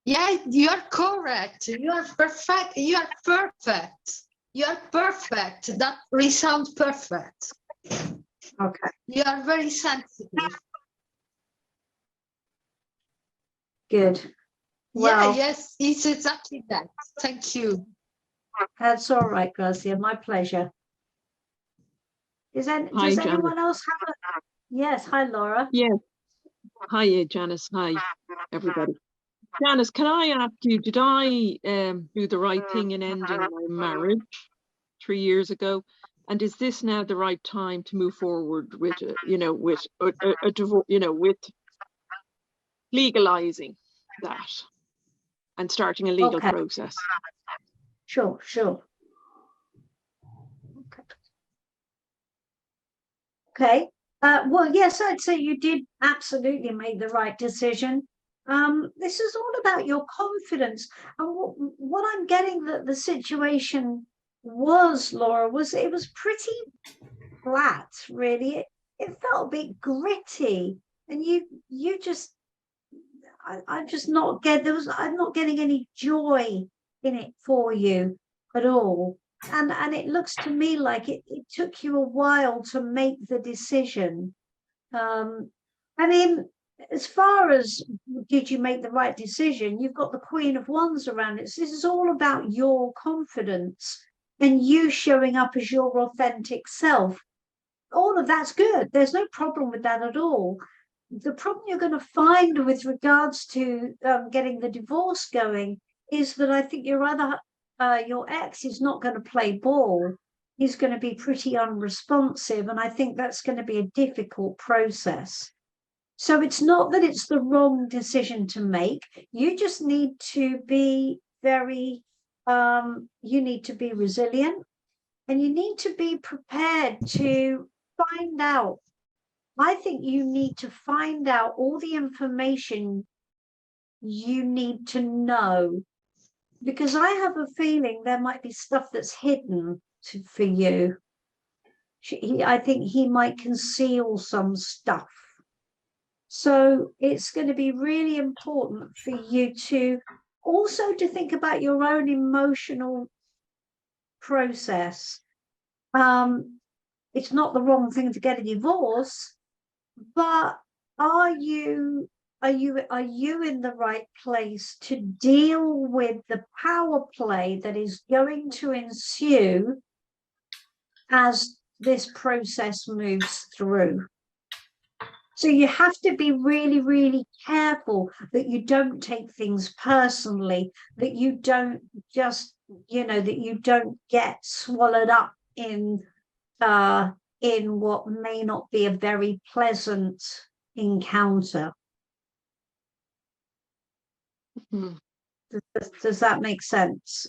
Yeah, you are correct. You are perfect. You are perfect. You are perfect. That resounds perfect. Okay. You are very sensitive. Good. Well, yes, it's exactly that. Thank you. That's all right, Gracia. My pleasure. Does anyone else have a... Yes. Hi, Laura. Yes. Hi, Janis. Hi, everybody. Janis, can I ask you, did I do the right thing in ending my marriage 3 years ago? And is this now the right time to move forward with, with a divorce, with legalizing that and starting a legal process? Sure. Okay. Well, yes, I'd say you did absolutely make the right decision. This is all about your confidence. And what I'm getting, that the situation was, Laura, was it was pretty flat, really. It felt a bit gritty, and you just, I'm just not I'm not getting any joy in it for you at all. And it looks to me like it took you a while to make the decision. I mean, as far as did you make the right decision, you've got the Queen of Wands around it. So this is all about your confidence and you showing up as your authentic self. All of that's good. There's no problem with that at all. The problem you're going to find with regards to getting the divorce going is that I think your ex is not going to play ball. He's going to be pretty unresponsive, and I think that's going to be a difficult process. So it's not that it's the wrong decision to make. You just need to be very, you need to be resilient, and you need to be prepared to find out. I think you need to find out all the information you need to know, because I have a feeling there might be stuff that's hidden for you. I think he might conceal some stuff. So it's going to be really important for you to also to think about your own emotional process. It's not the wrong thing to get a divorce, but are you in the right place to deal with the power play that is going to ensue as this process moves through? So you have to be really, really careful that you don't take things personally, that you don't just, that you don't get swallowed up in what may not be a very pleasant encounter. Mm-hmm. Does that make sense?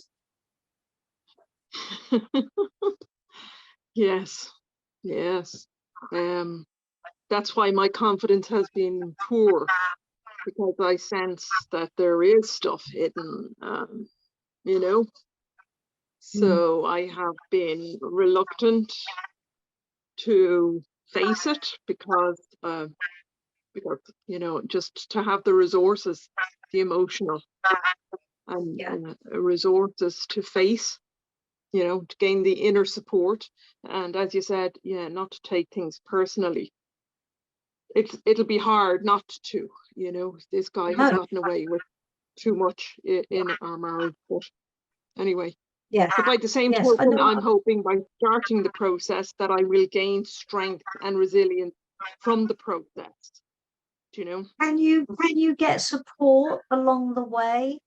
Yes. That's why my confidence has been poor, because I sense that there is stuff hidden, So I have been reluctant to face it because just to have the resources, the emotional and resources to face, to gain the inner support, and as you said, not to take things personally. It'll be hard not to, this guy has gotten away with too much in our marriage, but anyway. Yes. But by the same token, I'm hoping by starting the process that I will gain strength and resilience from the process. Can you get support along the way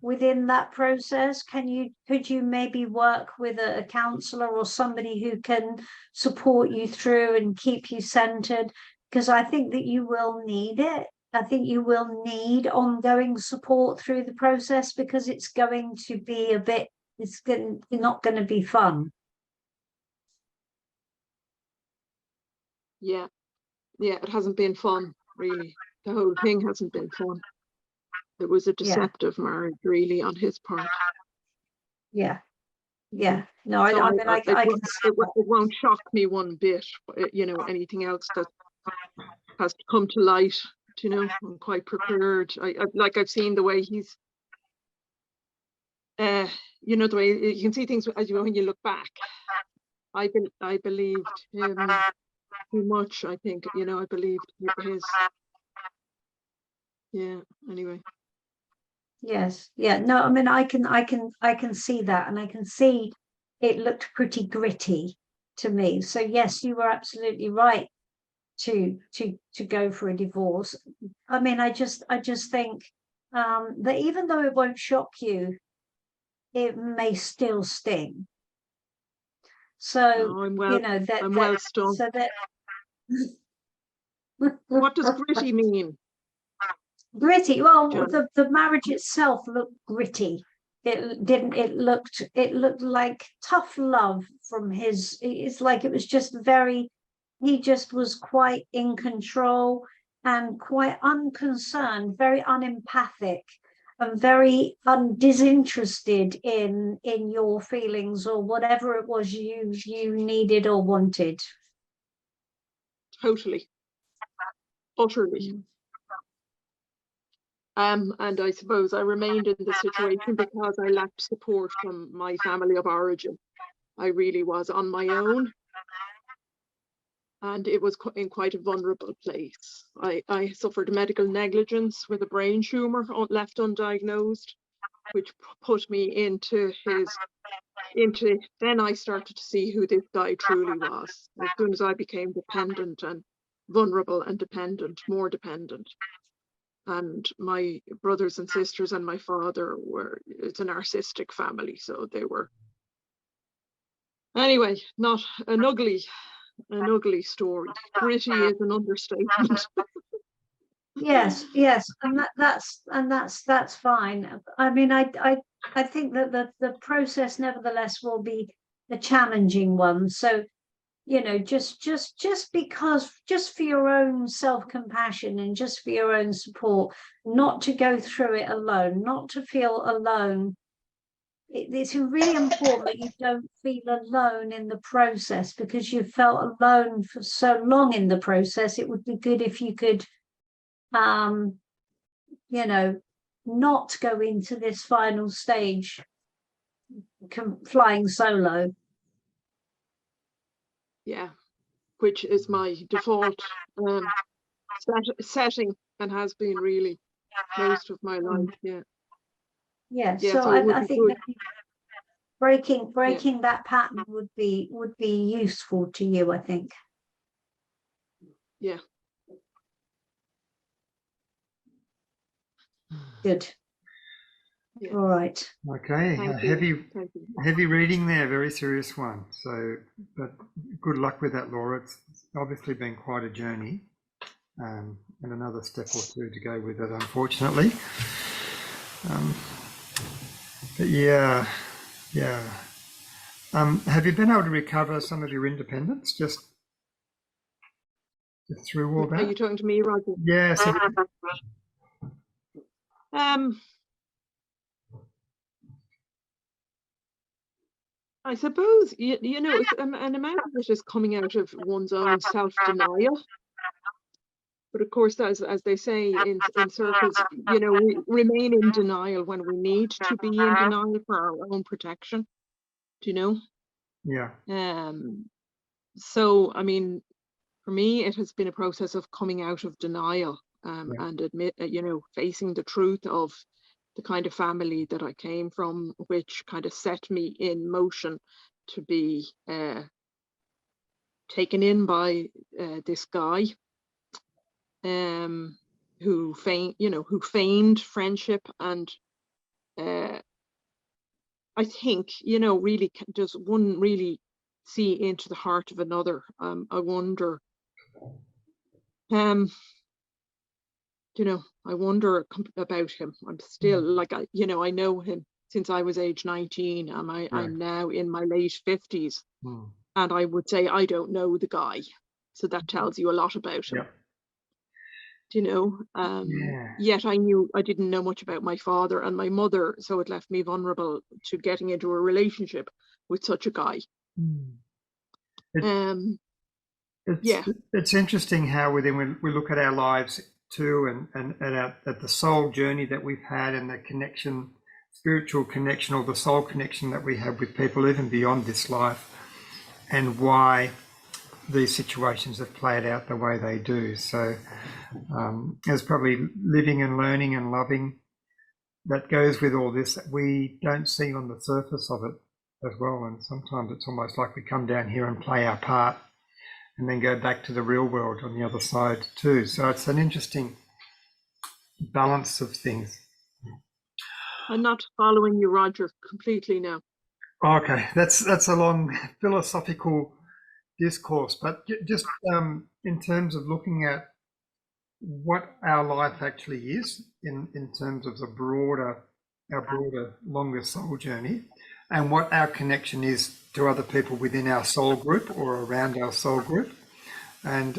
within that process? Could you maybe work with a counselor or somebody who can support you through and keep you centered? Because I think that you will need it. I think you will need ongoing support through the process, because it's going to be not going to be fun. Yeah, it hasn't been fun, really. The whole thing hasn't been fun. It was a deceptive marriage, really, on his part. Yeah. No, so I can. It won't shock me one bit, anything else that has come to light. I'm quite prepared. I've seen the way he's, the way you can see things as when you look back. I believed him too much. I think I believed his. Yeah. Anyway. Yes. Yeah. No. I mean, I can see that, and I can see it looked pretty gritty to me. So yes, you were absolutely right to go for a divorce. I mean, I just think that even though it won't shock you, it may still sting. So I'm well stung. So that. What does gritty mean? Gritty. Well, the marriage itself looked gritty. It didn't. It looked like tough love from his. It's like it was just very. He just was quite in control and quite unconcerned, very unempathic, very disinterested in your feelings or whatever it was you needed or wanted. Totally. Utterly. And I suppose I remained in the situation because I lacked support from my family of origin. I really was on my own. And it was in quite a vulnerable place. I suffered medical negligence with a brain tumor left undiagnosed, which put me into then I started to see who this guy truly was. As soon as I became dependent and vulnerable and dependent, more dependent. And my brothers and sisters and my father it's a narcissistic family, so they were, anyway, not an ugly story. Gritty is an understatement. Yes, and that's fine. I mean, I think that the process nevertheless will be a challenging one. So, you know, just for your own self-compassion and just for your own support, not to go through it alone, not to feel alone. It's really important that you don't feel alone in the process, because you felt alone for so long in the process. It would be good if you could, you know, not go into this final stage flying solo. Yeah, which is my default setting and has been really most of my life. Yeah, so I think that breaking that pattern would be useful to you, I think. Yeah. Good. Yeah. All right. Okay. Heavy reading there, very serious one. So, but good luck with that, Laura. It's obviously been quite a journey, and another step or two to go with it, unfortunately. But yeah. Have you been able to recover some of your independence just through all that? Are you talking to me, Roger? Yes. I suppose, you know, an amount of it is coming out of one's own self-denial. But of course, as they say in circles, you know, we remain in denial when we need to be in denial for our own protection. Do you know? Yeah. So, I mean, for me, it has been a process of coming out of denial and facing the truth of the kind of family that I came from, which kind of set me in motion to be taken in by this guy who feigned friendship, and I think, you know, really does one really see into the heart of another. I wonder, you know, I wonder about him. I'm still like, I know him since I was age 19. I'm now in my late 50s. And I would say I don't know the guy. So that tells you a lot about him. You know, yet I didn't know much about my father and my mother. So it left me vulnerable to getting into a relationship with such a guy. It's interesting how we look at our lives too, and at the soul journey that we've had, and the connection, spiritual connection, or the soul connection that we have with people even beyond this life, and why these situations have played out the way they do. So there's probably living and learning and loving that goes with all this that we don't see on the surface of it as well. And sometimes it's almost like we come down here and play our part and then go back to the real world on the other side too. So it's an interesting balance of things. I'm not following you, Roger, completely now. Okay, that's a long philosophical discourse, but just in terms of looking at what our life actually is in terms of our broader, longer soul journey, and what our connection is to other people within our soul group or around our soul group, and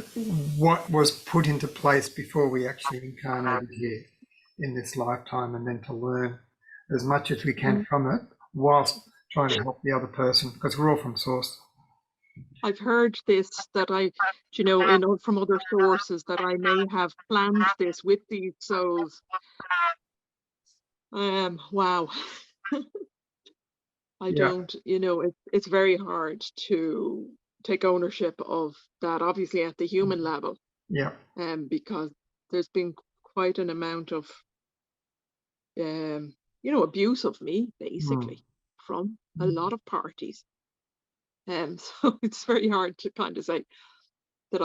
what was put into place before we actually incarnated here. in this lifetime, and then to learn as much as we can from it whilst trying to help the other person, because we're all from source. I've heard this, that from other sources, that I may have planned this with these souls. Wow. I don't, it's very hard to take ownership of that, obviously at the human level. Yeah. Because there's been quite an amount of, abuse of me, basically, from a lot of parties. So it's very hard to kind of say that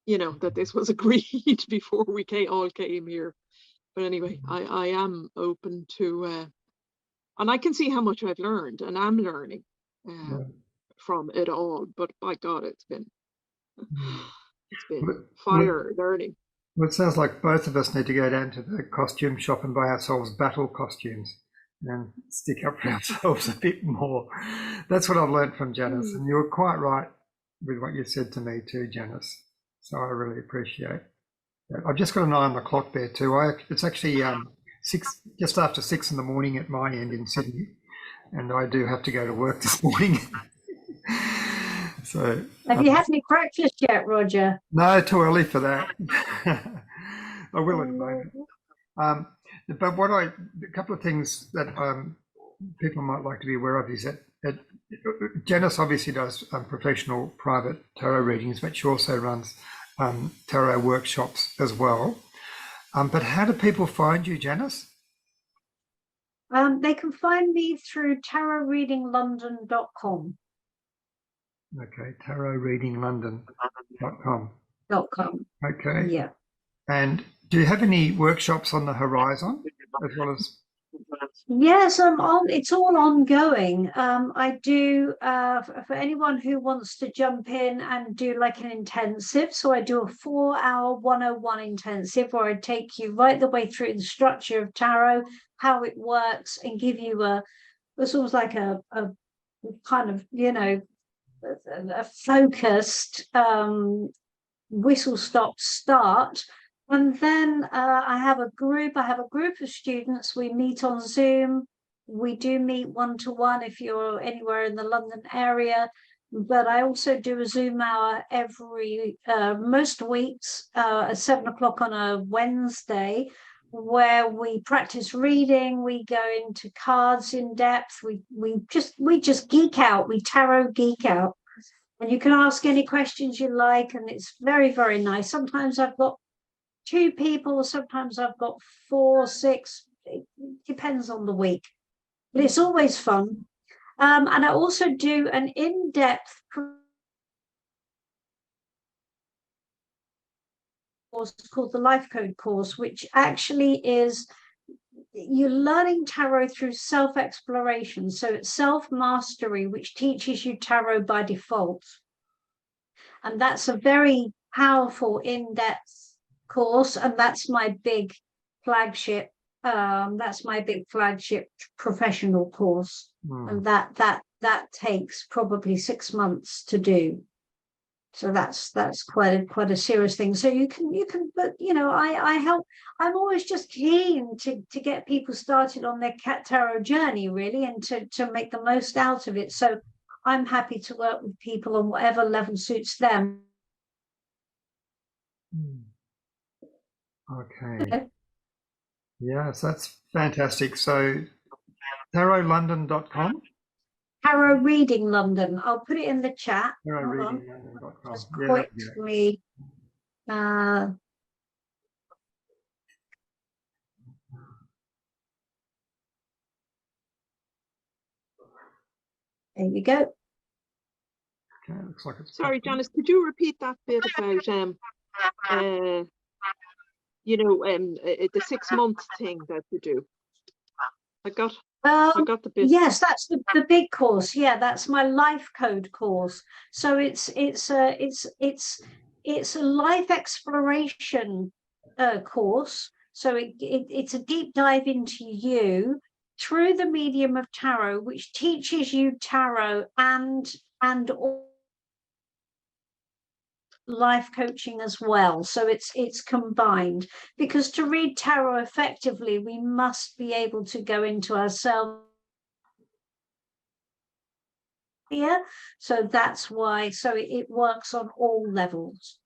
that this was agreed before we all came here. But anyway, I am open to, and I can see how much I've learned and I'm learning from it all. But by God, it's been fire learning. Well, it sounds like both of us need to go down to the costume shop and buy ourselves battle costumes and stick up for ourselves a bit more. That's what I've learned from Janis. And you were quite right with what you said to me too, Janis. So I really appreciate that. I've just got an eye on the clock there too. It's actually just after 6 in the morning at my end in Sydney, and I do have to go to work this morning. So have you had any breakfast yet, Roger? No, too early for that. I will in a moment. But a couple of things that people might like to be aware of is that Janis obviously does professional private tarot readings, but she also runs tarot workshops as well. But how do people find you, Janis? They can find me through tarotreadinglondon.com. Okay, tarotreadinglondon.com. Okay. Yeah. And do you have any workshops on the horizon as well as? Yes, it's all ongoing. I do for anyone who wants to jump in and do like an intensive. So I do a 4-hour 101 intensive where I take you right the way through the structure of tarot, how it works, and give you it's almost like a kind of, a focused whistle-stop start. And then I have a group of students. We meet on Zoom. We do meet one-to-one if you're anywhere in the London area. But I also do a Zoom hour every most weeks at 7 o'clock on a Wednesday, where we practice reading. We go into cards in depth. We just geek out. We tarot geek out. And you can ask any questions you like, and it's very, very nice. Sometimes I've got 2 people, sometimes I've got 4, 6, it depends on the week, but it's always fun. And I also do an in-depth course called the Life Code course, which actually is you're learning tarot through self-exploration. So it's self-mastery, which teaches you tarot by default. And that's a very powerful in-depth course, and that's my big flagship professional course. And that takes probably 6 months to do. So that's quite a serious thing. So you can, but I help. I'm always just keen to get people started on their cat tarot journey, really, and to make the most out of it. So I'm happy to work with people on whatever level suits them. Okay. Yes, that's fantastic. So tarotlondon.com. Tarot Reading London. I'll put it in the chat. Tarotreadinglondon.com. Just quickly. There you go. Okay, looks like it's. Sorry, Janis, could you repeat that bit about the 6 month thing that you do? I got the bit. Yes, that's the big course. Yeah, that's my Life Code course. So it's a life exploration course. So it's a deep dive into you through the medium of tarot, which teaches you tarot and all. life coaching as well. So it's combined, because to read tarot effectively, we must be able to go into ourselves here. So that's why, so it works on all levels.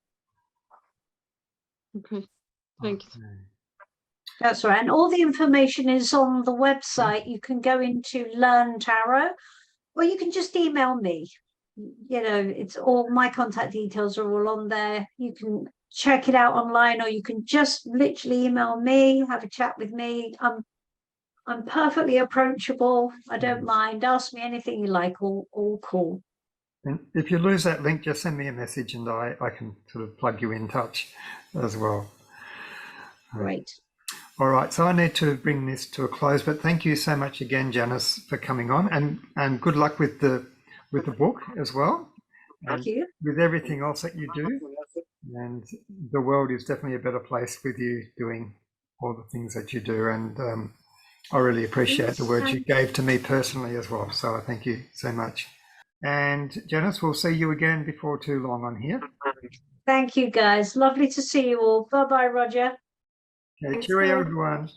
Okay, thanks. That's right. And all the information is on the website. You can go into Learn Tarot, or you can just email me. You know, it's all, my contact details are all on there. You can check it out online, or you can just literally email me, have a chat with me. I'm perfectly approachable. I don't mind. Ask me anything you like. All cool. And if you lose that link, just send me a message and I can sort of plug you in touch as well. Great. All right, so I need to bring this to a close, but thank you so much again, Janis, for coming on, and good luck with the book as well. Thank you. With everything else that you do, and the world is definitely a better place with you doing all the things that you do, and I really appreciate the words you gave to me personally as well, so I thank you so much. And Janis, we'll see you again before too long on here. Thank you, guys. Lovely to see you all. Bye-bye, Roger. Okay, cheerio, everyone.